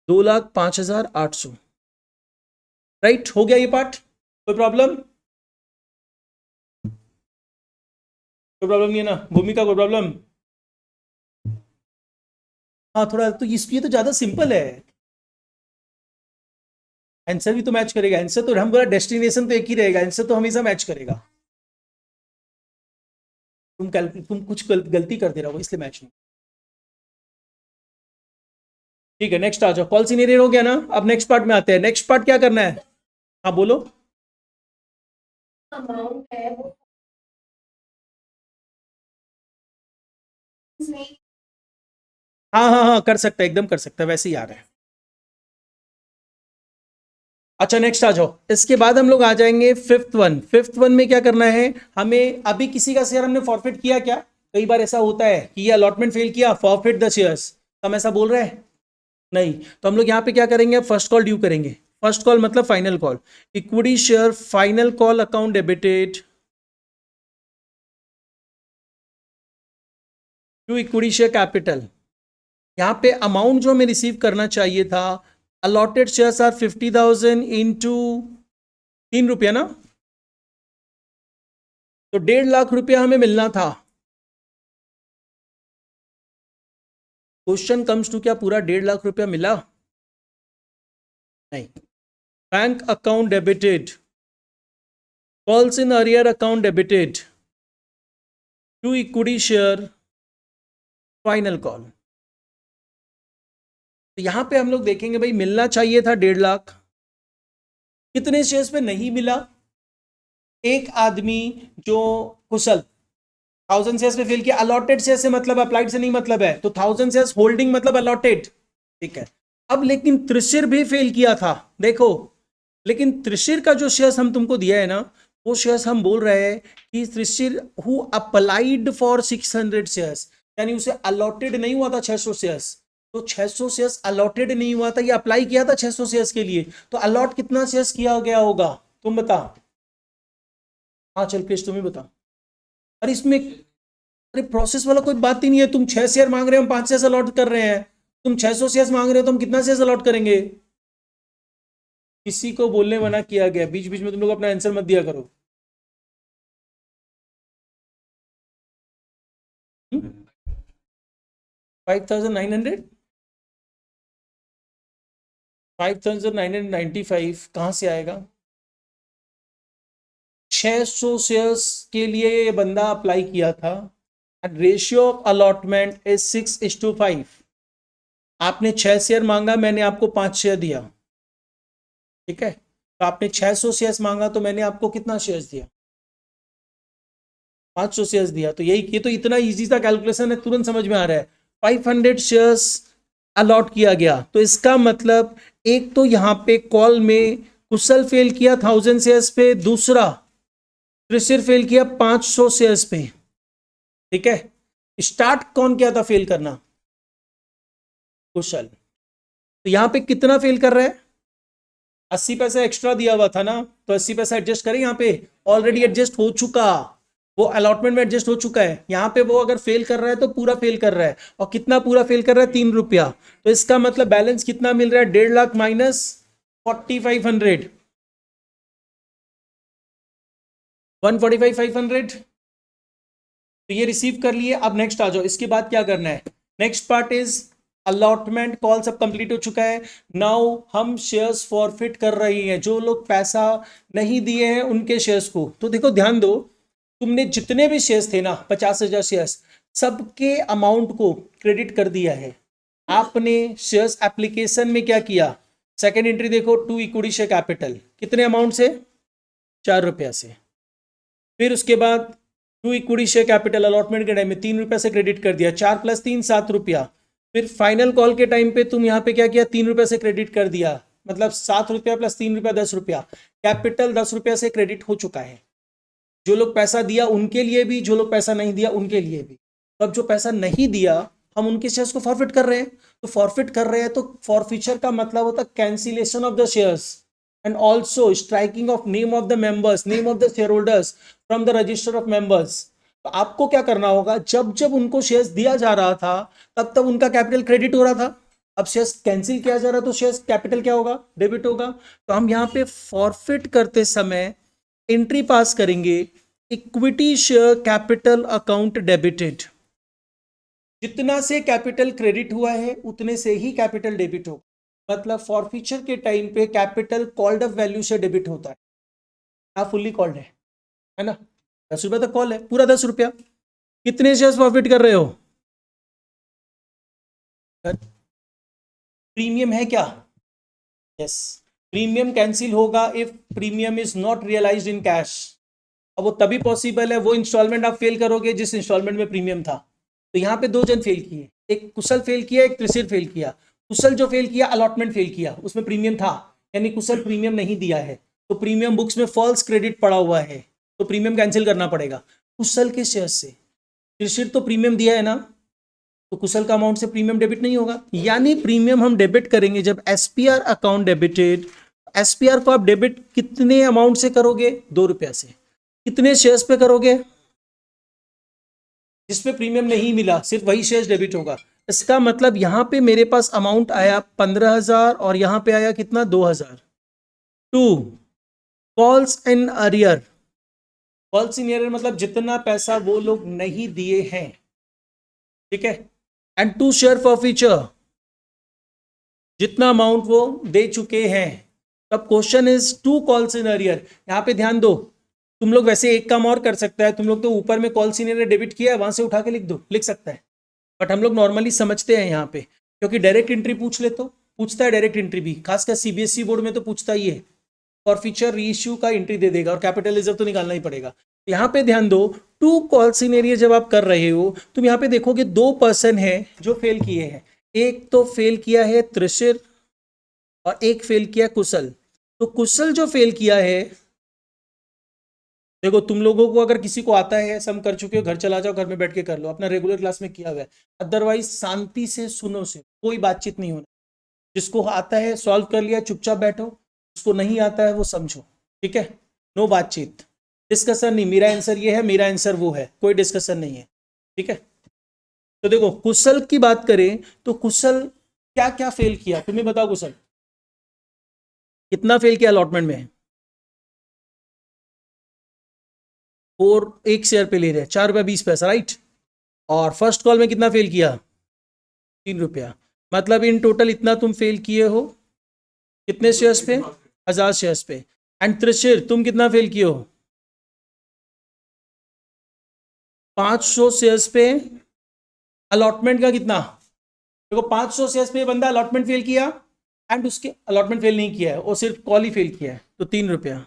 2,05,800। राइट, हो गया ये पार्ट, कोई प्रॉब्लम, कोई प्रॉब्लम नहीं है ना, भूमिका कोई प्रॉब्लम। हाँ थोड़ा तो ये तो ज्यादा सिंपल है, आंसर भी तो मैच करेगा, आंसर तो हम बोला डेस्टिनेशन तो एक ही रहेगा, आंसर तो हमेशा मैच करेगा। तुम कुछ गलती कर दे रहा हो इसलिए मैच नहीं। ठीक है नेक्स्ट आ जाओ, कॉल सीनियर हो गया ना, अब नेक्स्ट पार्ट में आते हैं। नेक्स्ट पार्ट क्या करना है, हाँ बोलो। अमाउंट है वो हाँ हाँ हाँ कर सकता है, एकदम कर सकता है, वैसे ही आ रहा है। अच्छा नेक्स्ट आ जाओ, इसके बाद हम लोग आ जाएंगे फिफ्थ वन। फिफ्थ वन में क्या करना है हमें, अभी किसी का शेयर हमने फॉरफिट किया क्या, कई बार ऐसा होता है कि ये अलॉटमेंट फेल किया, फॉरफिट द शेयर्स, हम ऐसा बोल रहे हैं नहीं। तो हम लोग यहाँ पे क्या करेंगे, फर्स्ट कॉल ड्यू करेंगे, फर्स्ट कॉल मतलब final call, equity share final call account debited to equity share capital. यहाँ पे अमाउंट जो हमें रिसीव करना चाहिए था, अलॉटेड शेयर्स आर 50,000 इंटू 3 रुपया ना, तो 1.5 लाख रुपया हमें मिलना था। क्वेश्चन कम्स टू क्या पूरा 1.5 लाख रुपया मिला, नहीं। Bank account debited calls in arrear account debited to equity share final call. तो यहां पे हम लोग देखेंगे भाई मिलना चाहिए था 1.5 लाख, कितने शेयर्स पे नहीं मिला? एक आदमी जो कुशल 1000 शेयर्स पे फेल किया। अलॉटेड शेयर से मतलब अप्लाइड से नहीं मतलब है, तो 1000 शेयर्स होल्डिंग मतलब अलॉटेड, ठीक है। अब लेकिन त्रिशिर भी फेल किया था, देखो। लेकिन त्रिशिर का जो शेयर्स हम तुमको दिया है ना, वो शेयर्स हम बोल रहे हैं कि त्रिशिर हु अप्लाइड फॉर 600 शेयर्स, यानी उसे अलॉटेड नहीं हुआ था 600 शेयर्स। तो 600 शेयर्स अलॉटेड नहीं हुआ था, ये अप्लाई किया था 600 शेयर्स के लिए, तो अलॉट कितना शेयर्स किया गया होगा तुम बता। हाँ चल कृष्ण तुम ही बता। अरे इसमें अरे प्रोसेस वाला कोई बात ही नहीं है, तुम 6 शेयर मांग रहे हो, हम 5 शेयर अलॉट कर रहे हैं। तुम 600 शेयर मांग रहे हो तो हम कितना शेयर अलॉट करेंगे? किसी को बोलने मना किया गया, बीच बीच में तुम लोग अपना आंसर मत दिया करो। 5900, 5995 कहां से आएगा? 600 शेयर्स के लिए ये बंदा अप्लाई किया था। Ratio of allotment is 6:5। आपने 6 शेयर मांगा, मैंने आपको 5 शेयर दिया, ठीक है। तो आपने 600 शेयर्स मांगा तो मैंने आपको कितना शेयर्स दिया? 500 शेयर्स दिया। तो यही, ये तो इतना इजी सा कैलकुलेशन है, तुरंत समझ में आ रहा है। 500 शेयर्स अलॉट किया गया, तो इसका मतलब एक तो यहां पे कॉल में कुशल फेल किया 1000 शेयर्स पे, दूसरा त्रिशिर फेल किया 500 शेयर्स पे, ठीक है। स्टार्ट कौन किया था फेल करना? कुशल। तो यहां पे कितना फेल कर रहा है? 80 पैसा एक्स्ट्रा दिया हुआ था ना, तो 80 पैसा एडजस्ट करें, यहां पे ऑलरेडी एडजस्ट हो चुका, वो अलॉटमेंट में एडजस्ट हो चुका है। यहां पे वो अगर फेल कर रहा है तो पूरा फेल कर रहा है, और कितना पूरा फेल कर रहा है? 3 रुपया। तो इसका मतलब बैलेंस कितना मिल रहा है? 1.5 लाख माइनस 4500, 145,500। तो ये रिसीव कर लिए। अब नेक्स्ट आ जाओ, इसके बाद क्या करना है? Next part is allotment call, सब कंप्लीट हो चुका है। नाउ हम शेयर्स फॉरफिट कर रहे हैं, जो लोग पैसा नहीं दिए हैं उनके शेयर्स को। तो देखो ध्यान दो, तुमने जितने भी शेयर्स थे ना, 50,000 शेयर्स, सबके अमाउंट को क्रेडिट कर दिया है। आपने शेयर्स एप्लीकेशन में क्या किया? सेकेंड एंट्री देखो, टू इक्विटी शेयर कैपिटल, कितने अमाउंट से? 4 रुपया से। फिर उसके बाद to equity share capital allotment के टाइम में 3 रुपया से क्रेडिट कर दिया, 4 + 3 7 रुपया। फिर फाइनल कॉल के टाइम पे तुम यहाँ पे क्या किया? 3 रुपया से क्रेडिट कर दिया, मतलब 7 रुपया + 3 रुपया 10 रुपया। कैपिटल 10 रुपया से क्रेडिट हो चुका है। जो लोग पैसा दिया उनके लिए भी, जो लोग पैसा नहीं दिया उनके लिए भी। अब जो पैसा नहीं दिया, हम उनके शेयर्स को फॉरफिट कर रहे हैं। तो फॉरफिट कर रहे हैं तो फॉरफिचर का मतलब होता है cancellation of the shares, and also striking off name of the members, name of the share holders from the register of members. तो आपको क्या करना होगा? जब जब उनको शेयर्स दिया जा रहा था, तब तब उनका कैपिटल क्रेडिट हो रहा था। अब शेयर्स कैंसिल किया जा रहा है तो शेयर्स कैपिटल क्या होगा? डेबिट होगा। तो हम यहाँ पे फॉरफिट करते समय एंट्री पास करेंगे, equity share capital account debited. जितना से कैपिटल क्रेडिट हुआ है उतने से ही कैपिटल डेबिट होगा। मतलब फॉरफीचर के टाइम पे कैपिटल कॉल्ड अप वैल्यू से डेबिट होता है। आप फुल्ली कॉल्ड है ना? 10 रुपया तक कॉल है, पूरा 10 रुपया। कितने शेयर्स प्रॉफिट कर रहे हो? प्रीमियम है क्या? यस। प्रीमियम कैंसिल होगा if premium is not realized in cash. अब वो तभी पॉसिबल है, वो इंस्टॉलमेंट आप फेल करोगे जिस इंस्टॉलमेंट में प्रीमियम था। तो यहाँ पे 2 जन फेल किए, एक कुशल फेल किया, एक त्रिशिर फेल किया। कुशल जो फेल किया अलॉटमेंट फेल किया, उसमें प्रीमियम था, यानी कुशल प्रीमियम नहीं दिया है, तो प्रीमियम बुक्स में फॉल्स क्रेडिट पड़ा हुआ है, तो प्रीमियम कैंसिल करना पड़ेगा कुशल के शेयर से। त्रिशिर तो प्रीमियम दिया है ना, तो कुशल का अमाउंट से प्रीमियम डेबिट नहीं होगा। यानी प्रीमियम हम डेबिट करेंगे जब एसपीआर अकाउंट डेबिटेड। एसपीआर को आप डेबिट कितने अमाउंट से करोगे? 2 रुपया से। कितने शेयर्स पे करोगे? जिसपे प्रीमियम नहीं मिला, सिर्फ वही शेयर्स डेबिट होगा। इसका मतलब यहां पे मेरे पास अमाउंट आया 15,000 और यहां पे आया कितना? 2,000। To calls in arrear. Calls in arrear मतलब जितना पैसा वो लोग नहीं दिए हैं, ठीक है। एंड टू शेयर फॉरफीचर, जितना अमाउंट वो दे चुके हैं। तब question is to calls in arrear. यहां पे ध्यान दो, तुम लोग वैसे एक काम और कर सकता है, तुम लोग तो ऊपर में कॉल सीनियर ने डेबिट किया है, वहां से उठा के लिख दो, लिख सकता है। बट हम लोग नॉर्मली समझते हैं यहाँ पे, क्योंकि डायरेक्ट एंट्री पूछ ले तो पूछता है, डायरेक्ट एंट्री भी खासकर सीबीएसई बोर्ड में तो पूछता ही है, और फीचर रीइश्यू का एंट्री दे देगा, और कैपिटल रिजर्व तो निकालना ही पड़ेगा। यहाँ पे ध्यान दो, टू कॉल सीनियर जब आप कर रहे हो, तुम यहाँ पे देखोगे 2 पर्सन है जो फेल किए हैं। एक तो फेल किया है त्रिशिर, और एक फेल किया कुशल। तो कुशल जो फेल किया है, देखो तुम लोगों को अगर किसी को आता है, सम कर चुके हो, घर चला जाओ, घर में बैठ के कर लो, अपना रेगुलर क्लास में किया हुआ है। अदरवाइज शांति से सुनो, से कोई बातचीत नहीं होना। जिसको आता है सॉल्व कर लिया, चुपचाप बैठो, जिसको नहीं आता है वो समझो, ठीक है। नो बातचीत, डिस्कशन नहीं, मेरा आंसर ये है, मेरा आंसर वो है, कोई डिस्कशन नहीं है, ठीक है। तो देखो कुशल की बात करें तो कुशल क्या क्या फेल किया, तुम्हें बताओ कुशल कितना फेल किया अलॉटमेंट में। और 1 शेयर पे ले रहे हैं 4 रुपया 20 पैसा, राइट। और फर्स्ट कॉल में कितना फेल किया, 3 रुपया। मतलब इन टोटल इतना तुम फेल किए हो, कितने शेयर्स पे, 1000 शेयर्स पे। एंड त्रिशिर तुम कितना फेल किए हो, 500 शेयर्स पे। अलॉटमेंट का कितना, देखो 500 शेयर्स पे बंदा अलॉटमेंट फेल किया, एंड उसके अलॉटमेंट फेल नहीं किया है, वो सिर्फ कॉल ही फेल किया है, तो 3 रुपया,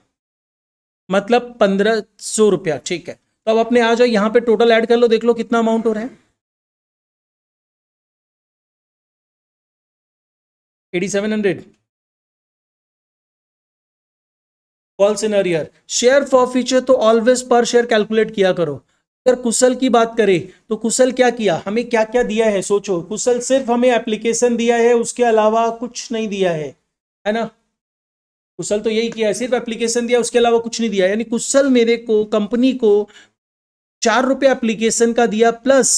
मतलब 1500 रुपया, ठीक है। तो अब अपने आ जाओ यहाँ पे टोटल ऐड कर लो, देख लो कितना अमाउंट हो रहा है, 8700। कॉल सिनेरियर, शेयर फॉर फ्यूचर तो ऑलवेज पर शेयर कैलकुलेट किया करो। अगर कुशल की बात करें तो कुशल क्या किया, हमें क्या क्या दिया है सोचो। कुशल सिर्फ हमें एप्लीकेशन दिया है, उसके अलावा कुछ नहीं दिया है ना। कुशल तो यही किया है, सिर्फ एप्लीकेशन दिया, उसके अलावा कुछ नहीं दिया। यानी कुशल मेरे को, कंपनी को 4 रुपया एप्लीकेशन का दिया, प्लस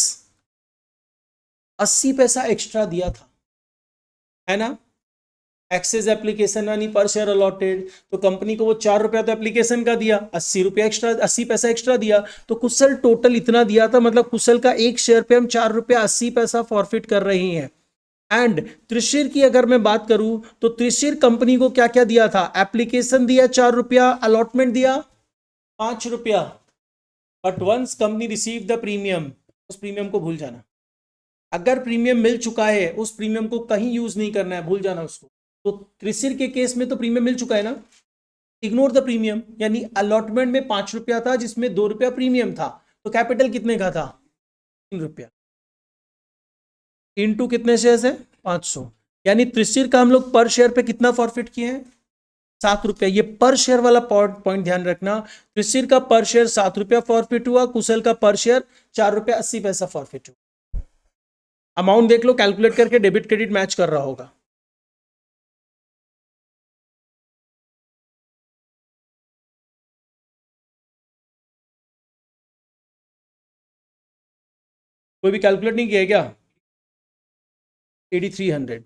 80 पैसा एक्स्ट्रा दिया था, है ना। एक्सेस एप्लीकेशन यानी पर शेयर अलॉटेड, तो कंपनी को वो 4 रुपया तो एप्लीकेशन का दिया, 80 रुपया एक्स्ट्रा, 80 पैसा एक्स्ट्रा दिया, तो कुशल टोटल इतना दिया था। मतलब कुशल का 1 शेयर पे हम 4 रुपया 80 पैसा फॉरफिट कर रहे हैं। एंड त्रिशिर की अगर मैं बात करूं तो त्रिशिर कंपनी को क्या क्या दिया था, एप्लीकेशन दिया 4 रुपया, अलॉटमेंट दिया 5 रुपया। But once company receive the premium, उस प्रीमियम को भूल जाना। अगर प्रीमियम मिल चुका है, उस प्रीमियम को कहीं यूज नहीं करना है, भूल जाना उसको। तो त्रिशिर के केस में तो प्रीमियम मिल चुका है ना, इग्नोर द प्रीमियम। यानी अलॉटमेंट में 5 रुपया था, जिसमें 2 रुपया प्रीमियम था, तो कैपिटल कितने का था, 3 रुपया। इनटू कितने शेयर्स है, 500। यानी त्रिशिर का हम लोग पर शेयर पे कितना फॉरफिट किए हैं, 7 रुपया। ये पर शेयर वाला पॉइंट ध्यान रखना। त्रिशिर का पर शेयर 7 रुपया फॉरफिट हुआ, कुशल का पर शेयर 4 रुपया 80 पैसा फॉरफिट हुआ। अमाउंट देख लो, कैलकुलेट करके डेबिट क्रेडिट मैच कर रहा होगा। कोई भी कैलकुलेट नहीं किया है क्या, 8300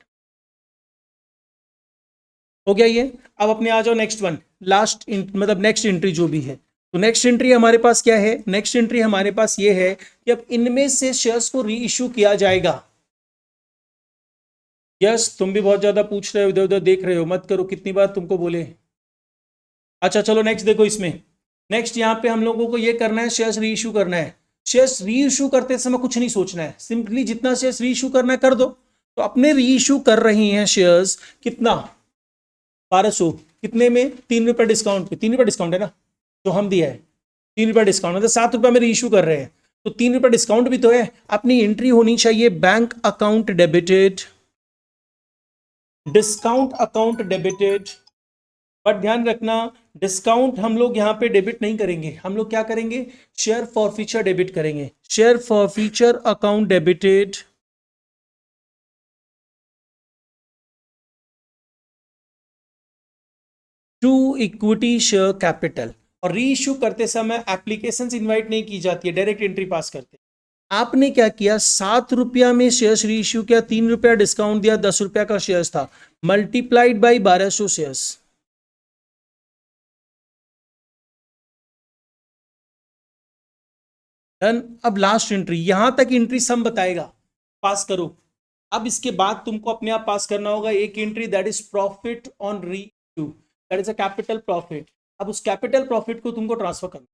हो गया ये। अब अपने आ जाओ नेक्स्ट वन, लास्ट मतलब नेक्स्ट एंट्री जो भी है। तो नेक्स्ट एंट्री हमारे पास क्या है, नेक्स्ट एंट्री हमारे पास ये है कि अब इनमें से शेयर्स को री इश्यू किया जाएगा। यस, तुम भी बहुत ज्यादा पूछ रहे हो, इधर उधर देख रहे हो, मत करो, कितनी बार तुमको बोले। अच्छा चलो नेक्स्ट देखो, इसमें नेक्स्ट यहाँ पे हम लोगों को ये करना है, शेयर्स री इश्यू करना है। शेयर्स री इश्यू करते समय कुछ नहीं सोचना है, सिंपली जितना शेयर्स री इश्यू करना है कर दो। तो अपने री इश्यू कर रही हैं शेयर्स, कितना, 1200, कितने में, 3 रुपया डिस्काउंट पे, 3 रुपया डिस्काउंट है ना जो हम दिया है, 3 रुपया डिस्काउंट, मतलब 7 रुपया में री इश्यू कर रहे हैं, तो 3 रुपया डिस्काउंट भी तो है। अपनी एंट्री होनी चाहिए bank account debited, discount account debited. But ध्यान रखना, डिस्काउंट हम लोग यहां पे डेबिट नहीं करेंगे, हम लोग क्या करेंगे, शेयर फॉर फ्यूचर डेबिट करेंगे। Share for future account debited to equity share capital. और री इश्यू करते समय एप्लीकेशंस इनवाइट नहीं की जाती है, डायरेक्ट एंट्री पास करते हैं। आपने क्या किया, 7 रुपया में शेयर्स री इश्यू किया, 3 रुपया डिस्काउंट दिया, 10 रुपया का शेयर्स था, मल्टीप्लाइड बाई 1200 शेयर्स। डन। अब लास्ट एंट्री, यहां तक एंट्री सम बताएगा, पास करो। अब इसके बाद तुमको अपने आप पास करना होगा एक entry, that is profit on री issue, that is a capital profit. अब उस कैपिटल प्रॉफिट को तुमको ट्रांसफर करना,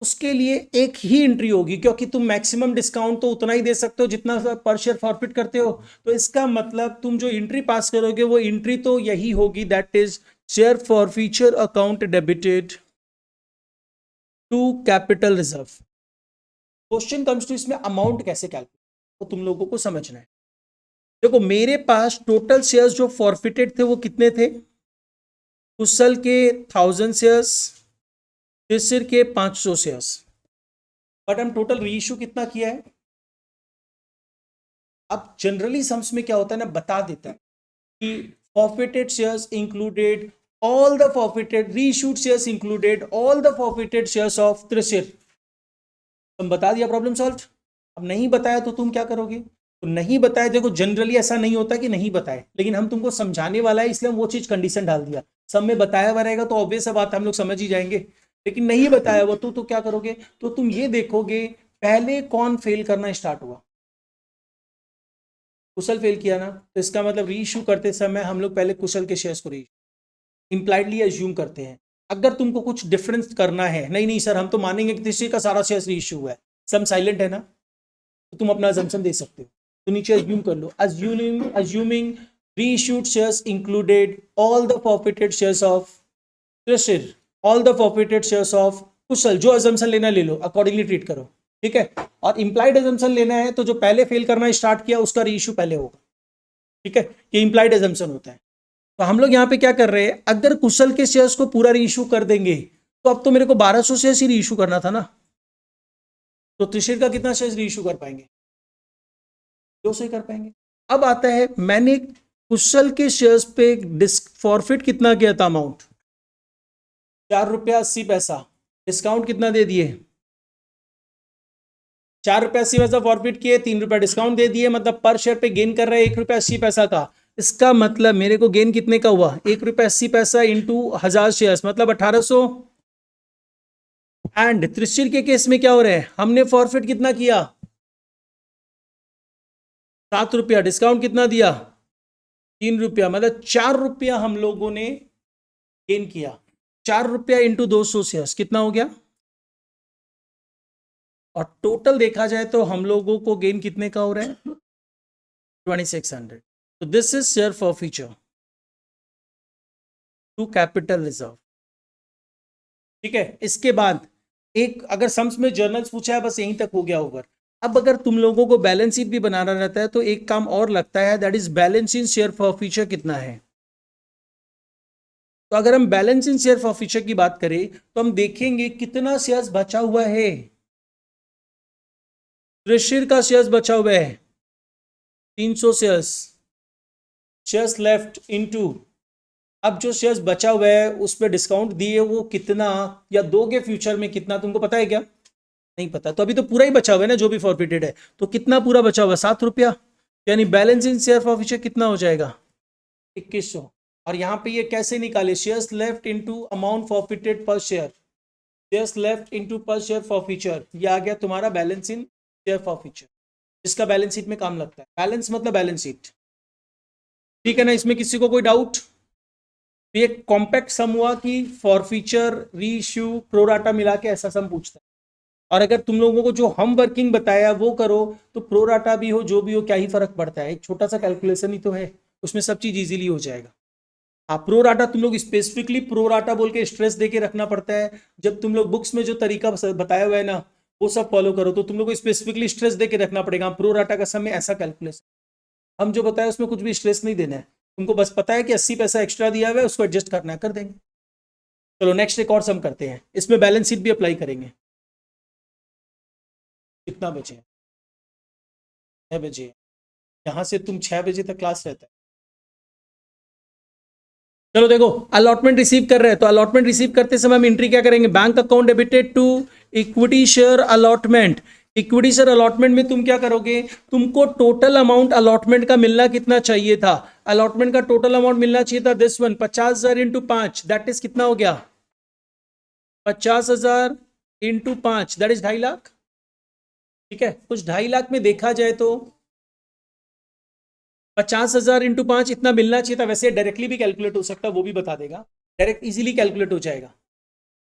उसके लिए एक ही एंट्री होगी, क्योंकि तुम मैक्सिमम डिस्काउंट तो उतना ही दे सकते हो जितना पर शेयर फॉरफिट करते हो। तो इसका मतलब तुम जो एंट्री पास करोगे वो एंट्री तो यही होगी, that is share forfeiture account debited to capital reserve. Question comes to इसमें अमाउंट कैसे कैलकुलेट, तो तुम लोगों को समझना है। देखो मेरे पास टोटल शेयर्स जो फॉरफिटेड थे वो कितने थे, कुशल के 1000 शेयर्स, तिरसिर के 500 शेयर्स, बट हम टोटल रीइश्यू कितना किया है। अब जनरली सम्स में क्या होता है ना, बता देता है कि forfeited shares included all the forfeited reissued shares included all the forfeited shares of त्रिशिर। तुम बता दिया, प्रॉब्लम सॉल्व। अब नहीं बताया तो तुम क्या करोगे, तो नहीं बताया, देखो जनरली ऐसा नहीं होता कि नहीं बताए, लेकिन हम तुमको समझाने वाला है इसलिए हम वो चीज कंडीशन डाल दिया। सब में बताया हुआ रहेगा तो ऑब्वियस बात है हम लोग समझ ही जाएंगे, लेकिन नहीं बताया वो तो क्या करोगे, तो तुम ये देखोगे पहले कौन फेल करना स्टार्ट हुआ, कुशल फेल किया ना, तो इसका मतलब रीइश्यू करते समय हम लोग पहले कुशल के शेयर्स को रीइश्यू इंप्लाइडली एज्यूम करते हैं। अगर तुमको कुछ डिफरेंस करना है, नहीं नहीं सर हम तो मानेंगे कि तीसरे का सारा शेयर्स रीइश्यू हुआ है, सम साइलेंट है ना, तो तुम अपना अजम्पशन दे सकते हो। तो नीचे अज्यूम कर लो, assuming reissued shares included all the forfeited shares of Trishir, all the forfeited shares of Kushal, जो अजम्पशन लेना ले लो, अकॉर्डिंगली ट्रीट करो, ठीक है। और इंप्लाइड अजम्पशन लेना है तो जो पहले फेल करना स्टार्ट किया उसका रीइश्यू पहले होगा, ठीक है, ये इंप्लाइड अजम्पशन होता है। तो हम लोग यहाँ पे क्या कर रहे हैं, अगर कुशल के शेयर्स को पूरा रीइश्यू कर देंगे तो अब तो मेरे को 1200 शेयर्स ही रीइश्यू करना था ना, तो त्रिशिर का कितना शेयर्स रीइश्यू कर पाएंगे, 200 ही कर पाएंगे। अब आता है मैंने कुशल के शेयर्स पे डिस्क फॉरफिट कितना किया था अमाउंट, 4 रुपया 80 पैसा, डिस्काउंट कितना दे दिए, 4 रुपया 80 पैसा फॉरफिट किए, 3 रुपया डिस्काउंट दे दिए, मतलब पर शेयर पे गेन कर रहे हैं 1 रुपया 80 पैसा का। इसका मतलब मेरे को गेन कितने का हुआ, 1 रुपया 80 पैसा इंटू 1000 शेयर्स मतलब 1800। एंड त्रिशिर के केस में क्या हो रहा है, हमने फॉरफिट कितना किया, 7 रुपया, डिस्काउंट कितना दिया, 3 रुपया, मतलब 4 रुपया हम लोगों ने गेन किया। 4 रुपया इंटू 200 शेयर्स कितना हो गया, और टोटल देखा जाए तो हम लोगों को गेन कितने का हो रहा है, 2600। तो this is share forfeiture to capital reserve, ठीक है। इसके बाद एक अगर सम्स में जर्नल्स पूछा है, बस यहीं तक हो गया ओवर। अब अगर तुम लोगों को बैलेंस शीट भी बनाना रहता है तो एक काम और लगता है, that is balance in share forfeiture कितना है। तो अगर हम बैलेंस इन शेयर फॉरफीचर की बात करें तो हम देखेंगे कितना शेयर्स बचा हुआ है, त्रिशिर का शेयर्स बचा हुआ है 300 शेयर्स, शेयर्स लेफ्ट इनटू, अब जो शेयर्स बचा हुआ है उस पर डिस्काउंट दिए वो कितना, या दोगे फ्यूचर में कितना, तुमको पता है क्या, नहीं पता, तो अभी तो पूरा ही बचा हुआ है ना जो भी फॉरफिटेड है, तो कितना पूरा बचा हुआ, 7 रुपया, यानी बैलेंस इन शेयर फॉरफीचर कितना हो जाएगा, 2100। और यहाँ पे ये कैसे निकाले, shares left into amount forfeited पर शेयर, शेयर्स लेफ्ट इनटू पर शेयर फॉरफीचर, ये आ गया तुम्हारा बैलेंस इन शेयर फॉरफीचर, जिसका बैलेंस शीट में काम लगता है। बैलेंस मतलब बैलेंस शीट, ठीक है ना, इसमें किसी को कोई डाउट। तो ये कॉम्पैक्ट सम हुआ कि फॉरफीचर रीइश्यू प्रोराटा मिला के ऐसा सम पूछता है, और अगर तुम लोगों को जो हम वर्किंग बताया वो करो तो प्रोराटा भी हो जो भी हो क्या ही फर्क पड़ता है, एक छोटा सा कैलकुलेशन ही तो है, उसमें सब चीज इजीली हो जाएगा। हाँ प्रोराटा तुम लोग स्पेसिफिकली प्रोराटा बोल के स्ट्रेस देके रखना पड़ता है, जब तुम लोग बुक्स में जो तरीका बताया हुआ है ना वो सब फॉलो करो, तो तुम लोग को स्पेसिफिकली स्ट्रेस देके रखना पड़ेगा, प्रोराटा का समय ऐसा कैलकुलेशन, हम जो बताया उसमें कुछ भी स्ट्रेस नहीं देना है, तुमको बस पता है कि 80 पैसा एक्स्ट्रा दिया हुआ है उसको एडजस्ट करना है, कर देंगे। चलो नेक्स्ट एक और सम करते हैं, इसमें बैलेंस शीट भी अप्लाई करेंगे। कितना बचे, 6 बजे, यहाँ से तुम 6 बजे तक क्लास रहता है। चलो देखो अलॉटमेंट रिसीव कर रहे हैं, तो अलॉटमेंट रिसीव करते समय हम एंट्री क्या करेंगे, bank account debited to equity share allotment. Equity share allotment में तुम क्या करोगे, तुमको टोटल अमाउंट अलॉटमेंट का मिलना कितना चाहिए था, अलॉटमेंट का टोटल अमाउंट मिलना चाहिए था this one 50,000 into 5, that is कितना हो गया, 50,000 इंटू 5 दैट इज 2.5 लाख, ठीक है। कुछ 2.5 लाख में देखा जाए तो 50,000 इंटू 5 इतना मिलना चाहिए था, वैसे डायरेक्टली भी कैलकुलेट हो सकता है, वो भी बता देगा, डायरेक्ट इजीली कैलकुलेट हो जाएगा।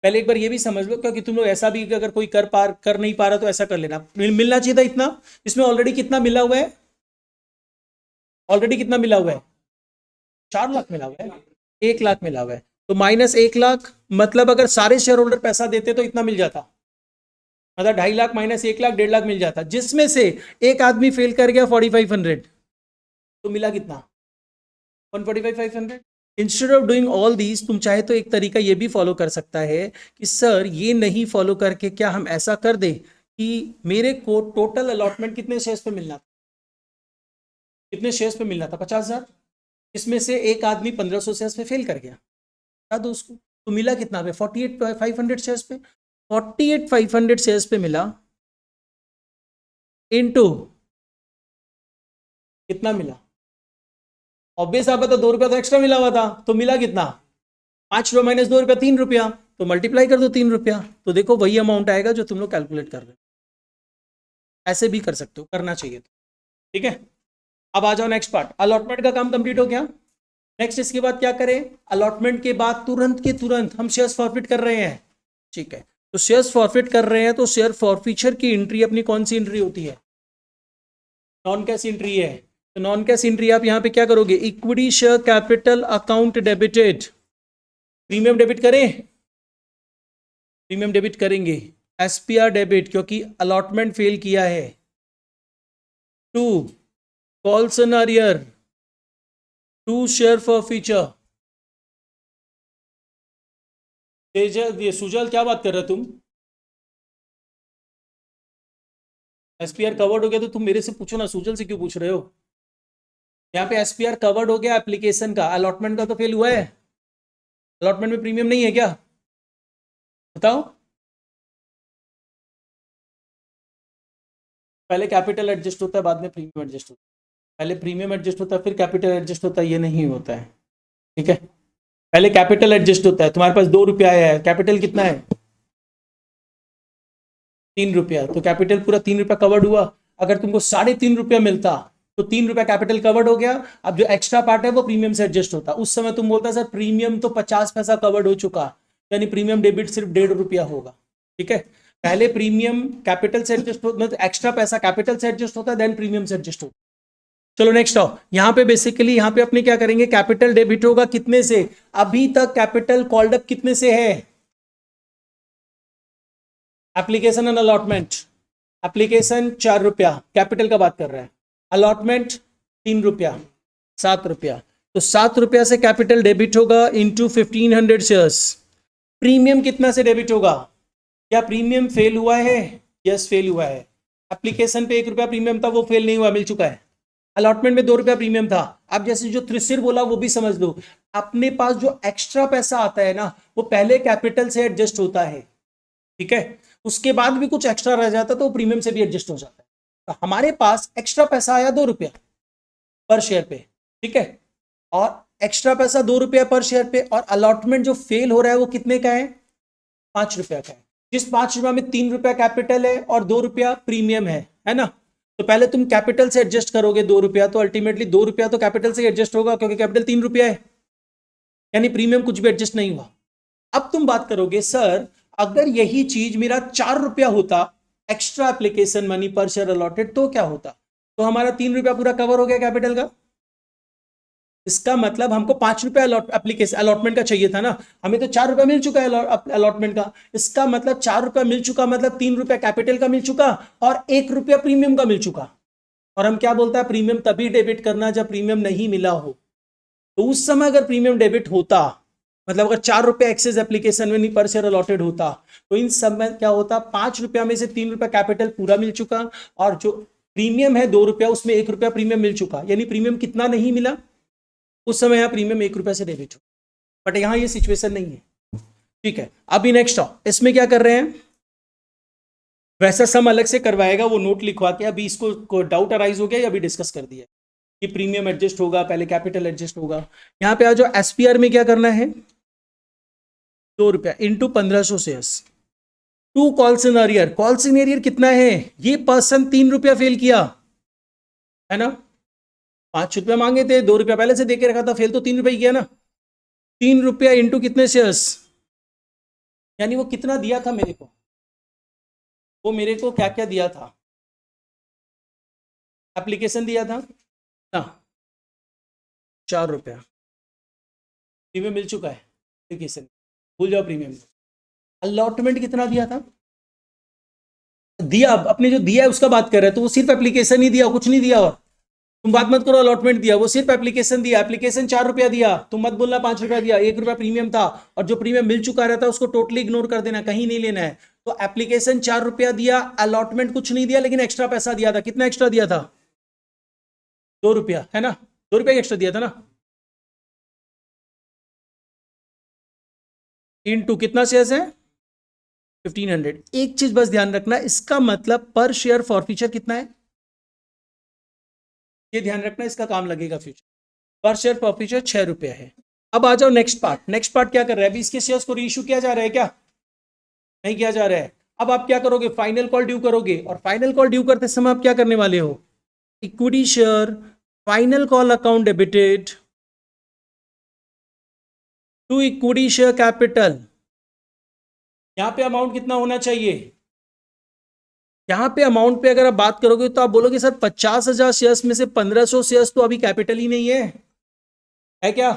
पहले एक बार ये भी समझ लो, क्योंकि तुम लोग ऐसा भी कि अगर कोई कर नहीं पा रहा तो ऐसा कर लेना, मिलना चाहिए था इतना, इसमें ऑलरेडी कितना मिला हुआ है, ऑलरेडी कितना मिला हुआ है, 4 लाख मिला हुआ है, 1 लाख मिला हुआ है, तो -1 लाख, मतलब अगर सारे शेयर होल्डर पैसा देते तो इतना मिल जाता, मतलब 2.5 लाख माइनस 1 लाख, 1.5 लाख मिल जाता, जिसमें से एक आदमी फेल कर गया 4500, तो मिला कितना, 145,500। Instead of doing all these, तुम चाहे तो एक तरीका ये भी फॉलो कर सकता है कि सर ये नहीं फॉलो करके क्या हम ऐसा कर दे कि मेरे को टोटल अलॉटमेंट कितने शेयर्स पे मिलना था, कितने शेयर्स पे मिलना था, 50,000, इसमें से एक आदमी 1500 शेयर्स पे फेल कर गया, बता दो उसको, तो मिला कितना पे, 48,500 शेयर्स पे, 48,500 शेयर्स पे मिला, इनटू कितना मिला, ऑब्वियस आप बता, 2 रुपया तो एक्स्ट्रा मिला हुआ था, तो मिला कितना, 5 रुपया माइनस 2 रुपया, 3 रुपया, तो मल्टीप्लाई कर दो 3 रुपया, तो देखो वही अमाउंट आएगा जो तुम लोग कैलकुलेट कर रहे हो, ऐसे भी कर सकते हो, करना चाहिए तो, ठीक है। अब आ जाओ नेक्स्ट पार्ट, अलॉटमेंट का काम कंप्लीट हो गया। नेक्स्ट इसके बाद क्या करें, अलॉटमेंट के बाद तुरंत के तुरंत हम शेयर्स फॉरफिट कर रहे हैं, ठीक है, तो शेयर्स फॉरफिट कर रहे हैं, तो शेयर फॉरफिचर की एंट्री अपनी कौन सी एंट्री होती है, नॉन कैश एंट्री है, तो नॉन कैश एंट्री आप यहां पे क्या करोगे, equity share capital account debited, premium debit करें, प्रीमियम डेबिट करेंगे, एसपीआर डेबिट क्योंकि अलॉटमेंट फेल किया है, 2 calls in arrear, 2 share forfeiture, Tejal ये सुजल क्या बात कर रहे हो तुम, एसपीआर कवर्ड हो गया तो तुम मेरे से पूछो ना, सुजल से क्यों पूछ रहे हो, यहाँ पे एसपीआर कवर्ड हो गया एप्लीकेशन का, अलॉटमेंट का तो फेल हुआ है, अलॉटमेंट में प्रीमियम नहीं है क्या, बताओ, पहले कैपिटल एडजस्ट होता है बाद में प्रीमियम एडजस्ट होता है, पहले प्रीमियम एडजस्ट होता है फिर कैपिटल एडजस्ट होता है, ये नहीं होता है, ठीक है, पहले कैपिटल एडजस्ट होता है, तुम्हारे पास 2 रुपया आया है, कैपिटल कितना है, 3 रुपया, तो कैपिटल पूरा 3 रुपया कवर्ड हुआ, अगर तुमको 3.5 रुपया मिलता तो 3 रुपया कैपिटल कवर्ड हो गया, अब जो एक्स्ट्रा पार्ट है वो प्रीमियम से एडजस्ट होता, उस समय तुम बोलता सर प्रीमियम तो 50 पैसा कवर्ड हो चुका, यानी प्रीमियम डेबिट सिर्फ 1.5 रुपया होगा, ठीक है, पहले प्रीमियम कैपिटल से एडजस्ट होता, मतलब एक्स्ट्रा पैसा कैपिटल से एडजस्ट होता है, देन प्रीमियम से एडजस्ट होता है। चलो नेक्स्ट आओ, यहां पे बेसिकली यहां पे अपने क्या करेंगे, कैपिटल डेबिट होगा कितने से, अभी तक कैपिटल कॉल्ड अप कितने से है, एप्लीकेशन एंड अलॉटमेंट, एप्लीकेशन 4 रुपया, कैपिटल का बात कर रहा है, अलॉटमेंट 3 रुपया, 7 रुपया, तो 7 रुपया से कैपिटल डेबिट होगा इंटू 1500 शेयर्स, प्रीमियम कितना से डेबिट होगा, क्या प्रीमियम फेल हुआ है, यस फेल हुआ है, एप्लीकेशन पे 1 रुपया प्रीमियम था वो फेल नहीं हुआ, मिल चुका है, अलॉटमेंट में 2 रुपया प्रीमियम था, अब जैसे जो त्रिशिर बोला वो भी समझ लो, अपने पास जो एक्स्ट्रा पैसा आता है ना वो पहले कैपिटल से एडजस्ट होता है, ठीक है, उसके बाद भी कुछ एक्स्ट्रा रह जाता तो प्रीमियम से भी एडजस्ट हो जाता है, तो हमारे पास एक्स्ट्रा पैसा आया 2 रुपया पर शेयर पे, ठीक है, और एक्स्ट्रा पैसा 2 रुपया पर शेयर पे, और अलॉटमेंट जो फेल हो रहा है वो कितने का है, 5 रुपया का है, जिस 5 रुपया में 3 रुपया कैपिटल है और 2 रुपया प्रीमियम है ना, तो पहले तुम कैपिटल से एडजस्ट करोगे 2 रुपया, तो अल्टीमेटली 2 रुपया तो कैपिटल से एडजस्ट होगा क्योंकि कैपिटल 3 रुपया है, यानी प्रीमियम कुछ भी एडजस्ट नहीं हुआ। अब तुम बात करोगे सर अगर यही चीज मेरा 4 रुपया होता, extra application money per share allotted, तो क्या होता, तो हमारा 3 रुपया पूरा कवर हो गया कैपिटल का, इसका मतलब हमको 5 रुपया एप्लीकेशन अलॉटमेंट का चाहिए था ना, हमें तो 4 रुपया मिल चुका है अलॉटमेंट का, इसका मतलब 4 रुपया मिल चुका, मतलब 3 रुपया कैपिटल का मिल चुका और 1 रुपया प्रीमियम का मिल चुका, और हम क्या बोलता है प्रीमियम तभी डेबिट करना जब प्रीमियम नहीं मिला हो, तो उस समय अगर प्रीमियम डेबिट होता, मतलब अगर 4 रुपया एक्सेस एप्लीकेशन में नहीं पर शेयर अलॉटेड होता, तो इन समय क्या होता, 5 रुपया में से 3 रुपया कैपिटल पूरा मिल चुका, और जो प्रीमियम है 2 रुपया उसमें 1 रुपया प्रीमियम मिल चुका, यानी प्रीमियम कितना नहीं मिला, उस समय यहाँ प्रीमियम 1 रुपया से डेबिट हो, बट यहाँ ये सिचुएशन नहीं है, ठीक है। अभी नेक्स्ट आओ, इसमें क्या कर रहे हैं, वैसा सम अलग से करवाएगा वो नोट लिखवा के, अभी इसको डाउट अराइज हो गया या अभी डिस्कस कर दिया कि प्रीमियम एडजस्ट होगा पहले कैपिटल एडजस्ट होगा, यहाँ पे आ जाओ, एसपीआर में क्या करना है, 2 रुपया into 1500 shares, 2 calls in arrear, calls in arrear कितना है, ये पर्सन 3 रुपया फेल किया है ना, 5 रुपया मांगे थे, 2 रुपया पहले से देके रखा था, फेल तो 3 रुपया ही किया ना, 3 रुपया इंटू कितने शेयर्स, यानी वो कितना दिया था मेरे को, वो मेरे को क्या क्या दिया था, एप्लीकेशन दिया था ना, 4 रुपया प्रीमियम मिल चुका है एप्लीकेशन, भूल जाओ प्रीमियम। अलॉटमेंट कितना दिया था, दिया अपने जो दिया है उसका बात कर रहे हैं, तो वो सिर्फ एप्लीकेशन ही दिया, कुछ नहीं दिया। और तुम बात मत करो अलॉटमेंट दिया, वो सिर्फ एप्लीकेशन दिया, एप्लीकेशन 4 रुपया दिया, तुम मत बोलना 5 रुपया दिया, 1 रुपया प्रीमियम था, और जो प्रीमियम मिल चुका रहता है उसको टोटली इग्नोर कर देना, कहीं नहीं लेना है। तो एप्लीकेशन 4 रुपया दिया, अलॉटमेंट कुछ नहीं दिया, लेकिन एक्स्ट्रा पैसा दिया था, कितना एक्स्ट्रा दिया था, 2 रुपया, है ना, 2 रुपया एक्स्ट्रा दिया था ना, इनटू कितना शेयर्स है, 1500। एक चीज बस ध्यान रखना, इसका मतलब पर शेयर फॉरफीचर कितना है, ये ध्यान रखना, इसका काम लगेगा फ्यूचर। पर शेयर फॉरफीचर 6 रुपया है। अब आ जाओ नेक्स्ट पार्ट, नेक्स्ट पार्ट क्या कर रहा है, अभी इसके शेयर्स को रीइश्यू किया जा रहा है क्या, नहीं किया जा रहा है। अब आप क्या करोगे, फाइनल कॉल ड्यू करोगे, और फाइनल कॉल ड्यू करते समय आप क्या करने वाले हो, equity share final call account debited to equity share capital. यहां पे अमाउंट कितना होना चाहिए, यहां पे अमाउंट पे अगर आप बात करोगे तो आप बोलोगे सर 50,000 शेयर्स में से 1500 शेयर्स तो अभी कैपिटल ही नहीं है क्या,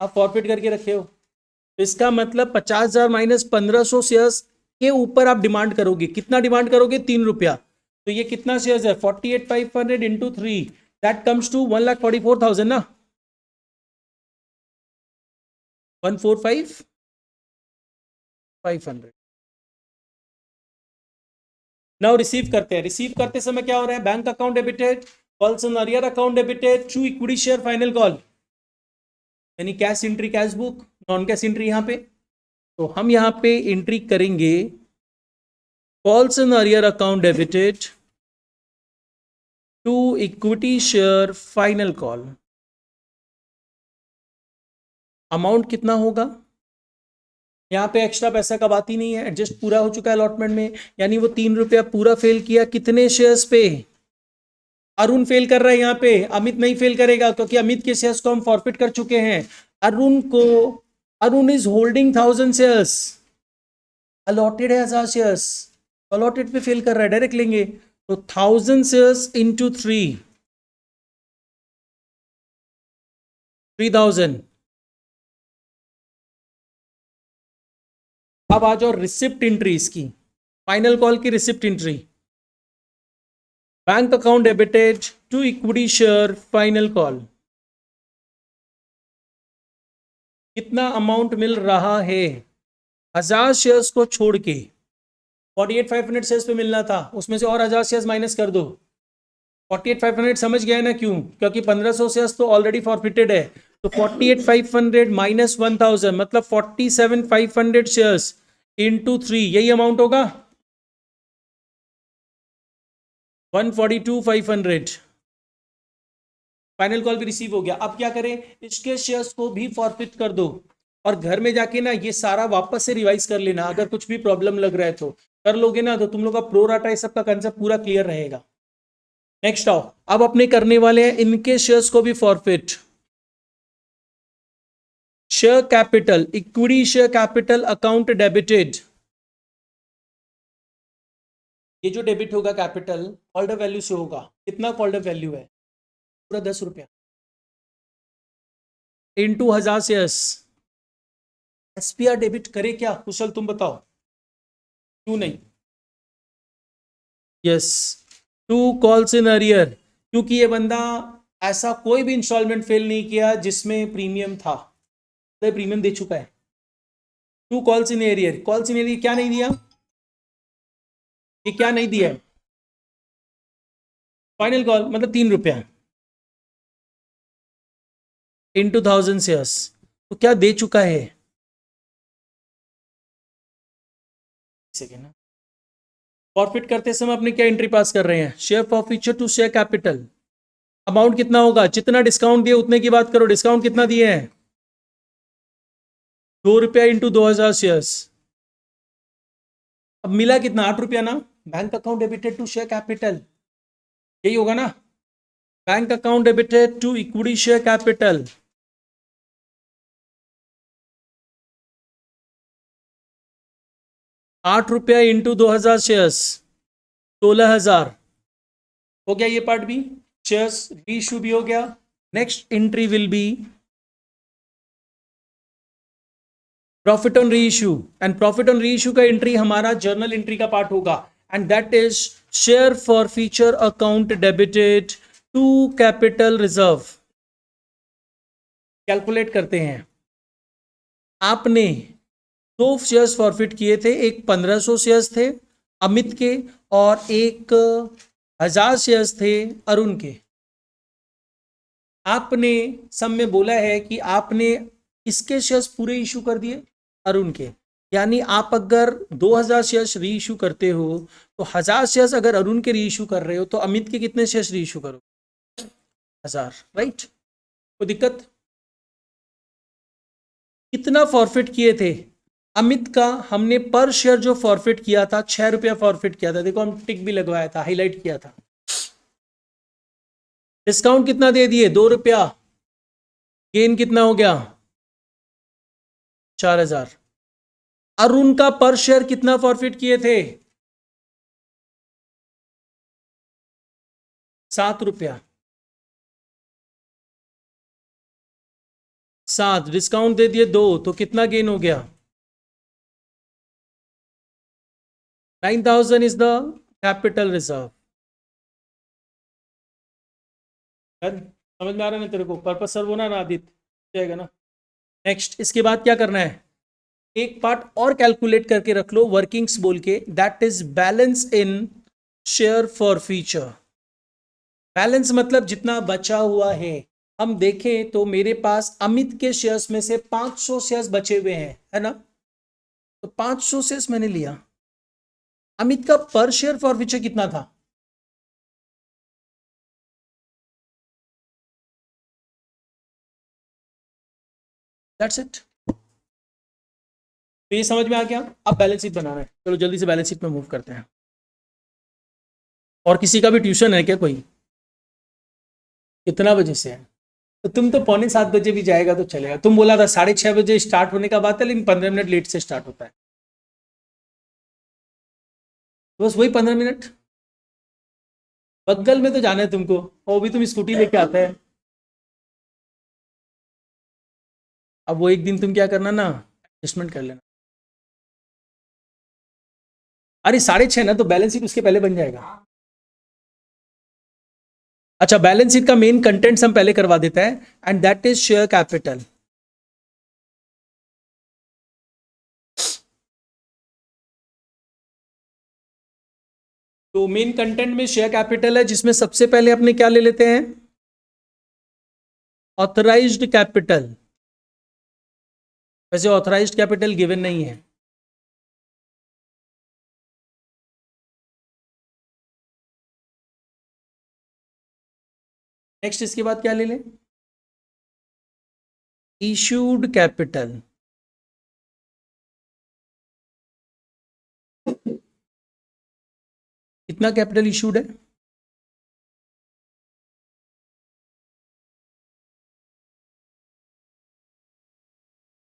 आप फॉरफिट करके रखे हो, तो इसका मतलब 50,000 माइनस 1500 शेयर्स के ऊपर आप डिमांड करोगे, कितना डिमांड करोगे, 3 रुपया। तो ये कितना शेयर्स है, 48,500 इंटू 3, दैट कम्स टू 1,44,000 ना, 145,500। नाउ रिसीव करते हैं, रिसीव करते समय क्या हो रहा है, bank account debited, calls on arrear account debited to equity share final call, यानी cash entry cash book, non cash entry यहां पे। तो हम यहां पे एंट्री करेंगे calls on arrear account debited to equity share final call. Amount कितना होगा, यहाँ पे एक्स्ट्रा पैसा का बात ही नहीं है, एडजस्ट पूरा हो चुका है अलॉटमेंट में, यानी वो 3 रुपया पूरा फेल किया, कितने शेयर्स पे, अरुण फेल कर रहा है यहाँ पे, अमित नहीं फेल करेगा, क्योंकि अमित के शेयर्स को हम फॉरफिट कर चुके हैं। अरुण को, Arun is holding 1,000 shares, allotted है 1,000 शेयर्स, अलॉटेड पे फेल कर रहा है, डायरेक्ट लेंगे, तो 1,000 शेयर्स इंटू 3,000। अब आ जाओ रिसिप्ट एंट्री इसकी, फाइनल कॉल की receipt entry, bank account debited to equity share final call, कितना अमाउंट मिल रहा है, 1,000 शेयर्स को छोड़ के 48,500 शेयर्स पे मिलना था, उसमें से और 1,000 शेयर्स माइनस कर दो, 48,500 समझ गया है ना, क्यों, क्योंकि 1,500 शेयर्स तो ऑलरेडी फॉरफिटेड है, तो 48,500 माइनस 1,000 मतलब 47,500 शेयर्स इंटू 3, यही अमाउंट होगा, 142,500। फाइनल कॉल भी रिसीव हो गया। अब क्या करें, इसके शेयर्स को भी फॉरफिट कर दो, और घर में जाके ना ये सारा वापस से रिवाइज कर लेना, अगर कुछ भी प्रॉब्लम लग रहा है तो कर लोगे ना, तो तुम लोग का प्रो राटा ये सब का कंसेप्ट पूरा क्लियर रहेगा। नेक्स्ट आओ, अब अपने करने वाले हैं इनके शेयर्स को भी forfeit, share capital, equity share capital account debited, ये जो डेबिट होगा कैपिटल होल्डर वैल्यू से होगा, कितना होल्डर वैल्यू है, पूरा 10 रुपया इंटू 1,000 शेयर्स। एसपीआर डेबिट करे क्या, कुशल तुम बताओ, क्यों नहीं, yes, to calls in arrear, क्योंकि ये बंदा ऐसा कोई भी इंस्टॉलमेंट फेल नहीं किया जिसमें प्रीमियम था, तो प्रीमियम दे चुका है। To calls in arrear, calls in arrear क्या नहीं दिया, ये क्या नहीं दिया है, फाइनल कॉल मतलब 3 रुपया इंटू 1,000 शेयर्स, तो क्या दे चुका है, सेकेंड, फॉरफिट करते समय अपने क्या एंट्री पास कर रहे हैं, share forfeiture to share capital, amount कितना होगा, जितना डिस्काउंट दिए उतने की बात करो, डिस्काउंट कितना दिए हैं, 2 रुपया इंटू 2,000 शेयर्स, अब मिला कितना, 8 रुपया ना, bank account debited to share capital, यही होगा ना, bank account debited to equity share capital, ₹8 into 2000 shares 16,000 हो गया। ये पार्ट भी शेयर्स री इशू भी हो गया। Next entry will be profit on reissue, and profit on reissue का एंट्री हमारा जर्नल एंट्री का पार्ट होगा, and that is share forfeiture account debited to capital reserve. Calculate करते हैं। आपने 2 शेयर्स फॉरफिट किए थे, एक 1500 शेयर्स थे अमित के और एक 1000 शेयर्स थे अरुण के। आपने सब में बोला है कि आपने इसके शेयर्स पूरे इशू कर दिए अरुण के, यानी आप अगर 2000 शेयर्स री इशू करते हो तो 1000 शेयर्स अगर अरुण के री इशू कर रहे हो तो अमित के कितने शेयर्स री इशू करो? 1000, राइट। कोई दिक्कत? कितना फॉरफिट किए थे अमित का? हमने पर शेयर जो फॉरफिट किया था ₹6 फॉरफिट किया था। देखो हम टिक भी लगवाया था, हाईलाइट किया था। डिस्काउंट कितना दे दिए? ₹2। गेन कितना हो गया? 4000। अरुण का पर शेयर कितना फॉरफिट किए थे? ₹7। 7 डिस्काउंट दे दिए 2, तो कितना गेन हो गया? 9000 इज द कैपिटल रिजर्व। समझ में आ रहा है ना तेरे को? पर्पस सर्व होना ना आदित्य, जाएगा ना। नेक्स्ट इसके बाद क्या करना है? एक पार्ट और कैलकुलेट करके रख लो वर्किंग्स बोल के, that is balance in share for future. Balance मतलब जितना बचा हुआ है। हम देखें तो मेरे पास अमित के शेयर्स में से 500 शेयर्स बचे हुए हैं, है ना? तो 500 शेयर्स मैंने लिया। अमित का पर शेयर फॉर फ्यूचर कितना था? That's it. तो ये समझ में आ गया। अब बैलेंस शीट बनाना है, चलो जल्दी से बैलेंस शीट में मूव करते हैं। और किसी का भी ट्यूशन है क्या कोई? कितना बजे से है? तो तुम तो 6:45 भी जाएगा तो चलेगा। तुम बोला था 6:30 स्टार्ट होने का बात है, लेकिन 15 मिनट लेट से स्टार्ट होता है। तो बस वही 15 मिनट। बगल में तो जाना है तुमको, और भी तुम स्कूटी लेके आता है। अब वो एक दिन तुम क्या करना ना, एडजस्टमेंट कर लेना। अरे 6:30 ना, तो बैलेंस शीट उसके पहले बन जाएगा। अच्छा, बैलेंस शीट का मेन कंटेंट्स हम पहले करवा देते हैं, and that is share capital. तो मेन कंटेंट में शेयर कैपिटल है, जिसमें सबसे पहले अपने क्या ले लेते हैं? Authorised capital. वैसे ऑथराइज्ड कैपिटल गिवन नहीं है। नेक्स्ट इसके बाद क्या ले लें? Issued capital. कितना कैपिटल इशूड है?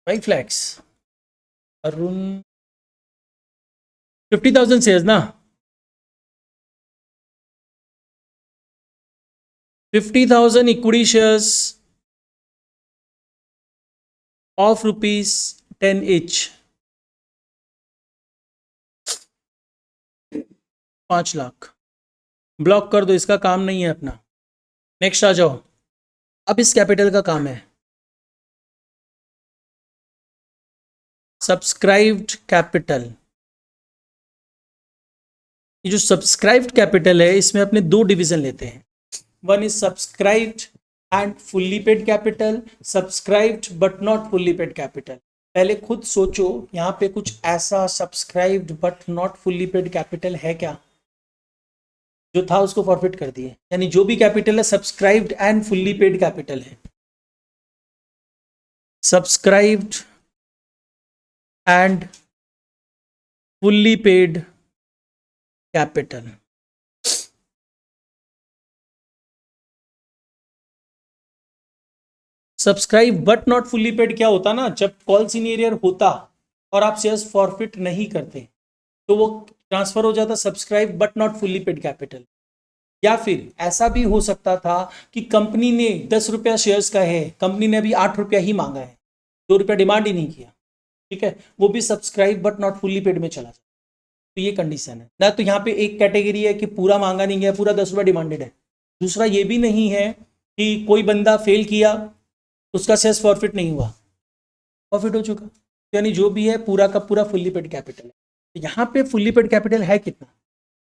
5 lakhs। अरुण 50,000 शेयर्स ना? 50,000 equity shares of ₹10 each, 5 lakh. Block कर दो, इसका काम नहीं है अपना। नेक्स्ट आ जाओ। अब इस कैपिटल का काम है सब्सक्राइब्ड कैपिटल। ये जो सब्सक्राइब्ड कैपिटल है, इसमें अपने 2 डिवीजन लेते हैं। One is subscribed and fully paid capital, subscribed but not fully paid capital. पहले खुद सोचो, यहां पे कुछ ऐसा subscribed but not fully paid capital है क्या? जो था उसको फॉरफिट कर दिए, यानी जो भी कैपिटल है subscribed and fully paid capital है। Subscribed and fully paid capital. Subscribe but not fully paid क्या होता ना, जब कॉल सीनियर होता और आप शेयर्स फॉरफिट नहीं करते, तो वो ट्रांसफर हो जाता subscribe but not fully paid capital. या फिर ऐसा भी हो सकता था कि कंपनी ने 10 रुपया शेयर्स का है, कंपनी ने अभी 8 रुपया ही मांगा है, 2 रुपया डिमांड ही नहीं किया, ठीक है, वो भी subscribe but not fully paid में चला जाता। तो ये कंडीशन है ना। तो यहाँ पे एक कैटेगरी है कि पूरा मांगा नहीं गया, पूरा 10 रुपया डिमांडेड है। दूसरा ये भी नहीं है कि कोई बंदा फेल किया, उसका शेयर्स फॉरफिट नहीं हुआ, प्रॉफिट हो चुका, यानी जो भी है पूरा का पूरा फुल्ली पेड कैपिटल है। तो यहाँ पे फुल्ली पेड कैपिटल है कितना?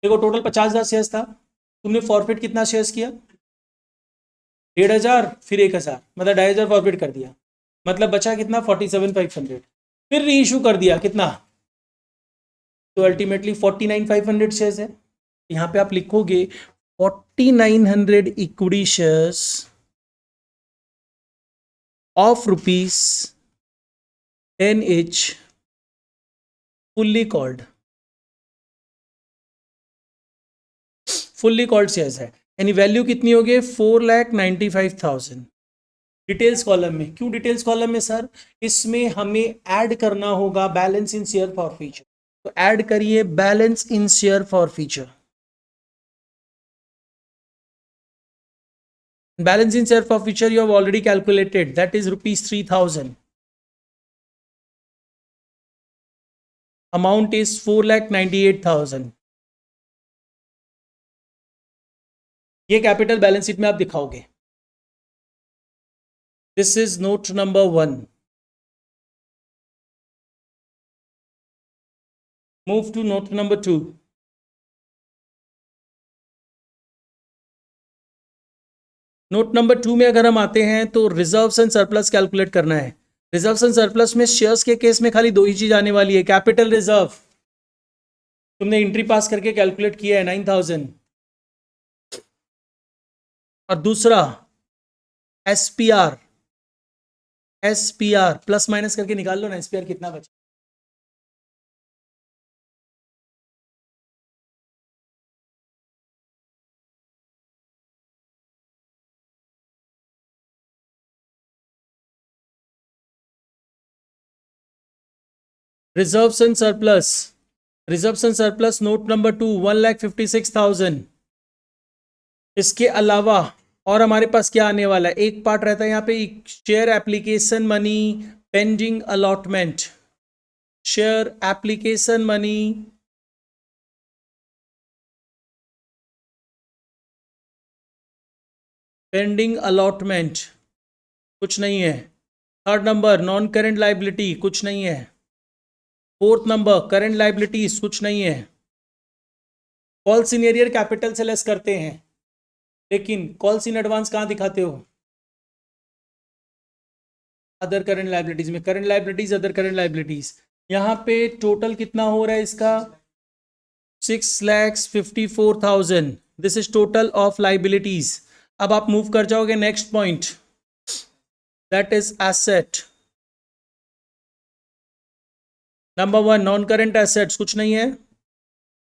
देखो टोटल 50,000 शेयर्स था, तुमने फॉरफिट कितना शेयर्स किया? 1,500, फिर 1,000, मतलब 2,500 फॉरफिट कर दिया, मतलब बचा कितना? 47,500। फिर री इशू कर दिया कितना? तो अल्टीमेटली 49,500 शेयर्स है। यहाँ पे आप लिखोगे 4,900 equity shares of rupees 10 each fully called shares है, यानी वैल्यू कितनी होगी? 4,95,000। डिटेल्स कॉलम में, क्यों डिटेल्स कॉलम में सर? इसमें हमें ऐड करना होगा balance in share for future, तो ऐड करिए balance in share for future. Balance in share for future you have already calculated, that is ₹3,000। Amount is 4,98,000। ये कैपिटल बैलेंस शीट में आप दिखाओगे। This is note number 1। Move to note number 2। Note number 2 में अगर हम आते हैं तो रिजर्व्स एंड सरप्लस कैलकुलेट करना है। रिजर्व्स एंड सरप्लस में शेयर्स के केस में खाली दो ही चीज आने वाली है, कैपिटल रिजर्व, तुमने एंट्री पास करके कैलकुलेट किया है 9,000, और दूसरा एसपीआर, एसपीआर प्लस माइनस करके निकाल लो ना, एसपीआर कितना बचा? Reserves and surplus, reserves and surplus note number 2 1,56,000। इसके अलावा और हमारे पास क्या आने वाला है? एक पार्ट रहता है यहाँ पे share application money pending allotment, share application money pending allotment, कुछ नहीं है। Third number non current liability, कुछ नहीं है। फोर्थ नंबर करेंट लाइबिलिटीज, कुछ नहीं है। कॉल्स इन एरियर कैपिटल से लेस करते हैं, लेकिन कॉल्स इन एडवांस कहाँ दिखाते हो? अदर करंट लाइबिलिटीज में, current liabilities other current liabilities. यहाँ पे टोटल कितना हो रहा है इसका? 6,54,000। This is total of liabilities. अब आप मूव कर जाओगे next point, that is asset. Number 1 non current assets, कुछ नहीं है।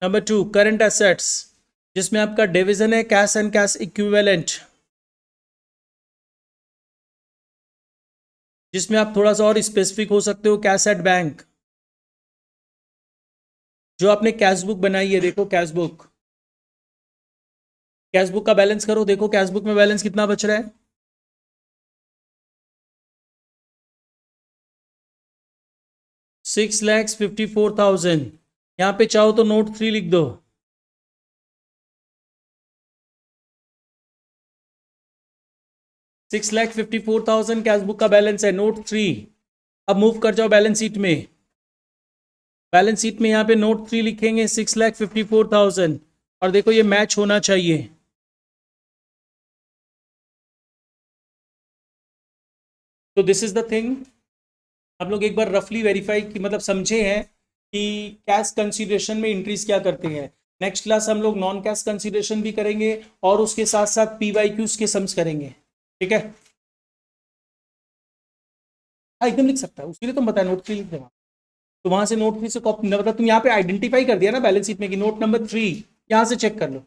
नंबर 2 करंट एसेट्स, जिसमें आपका डिवीजन है कैश एंड कैश इक्विवेलेंट, जिसमें आप थोड़ा सा और स्पेसिफिक हो सकते हो, कैश एट बैंक। जो आपने कैश बुक बनाई है, देखो कैश बुक, कैश बुक का बैलेंस करो, देखो कैश बुक में बैलेंस कितना बच रहा है? 6,54,000। यहां पे चाहो तो नोट 3 लिख दो, 6,54,000 कैश बुक का बैलेंस है, नोट 3। अब मूव कर जाओ बैलेंस शीट में, बैलेंस शीट में यहाँ पे नोट 3 लिखेंगे 6,54,000, और देखो ये मैच होना चाहिए। तो दिस इज द थिंग, हम लोग एक बार रफली वेरीफाई की मतलब समझे हैं कि कैश कंसीडरेशन में इंट्रीज क्या करते हैं। नेक्स्ट क्लास हम लोग नॉन कैश कंसीडरेशन भी करेंगे और उसके साथ साथ PYQs के सम्स करेंगे, ठीक है? हाँ एकदम लिख सकता है, उसके लिए तुम बताया नोट 3 लिख देना, तो वहां से नोट 3 से कॉपी, मतलब तुम यहाँ पे आइडेंटिफाई कर दिया ना बैलेंस शीट में कि नोट नंबर 3, यहाँ से चेक कर लो।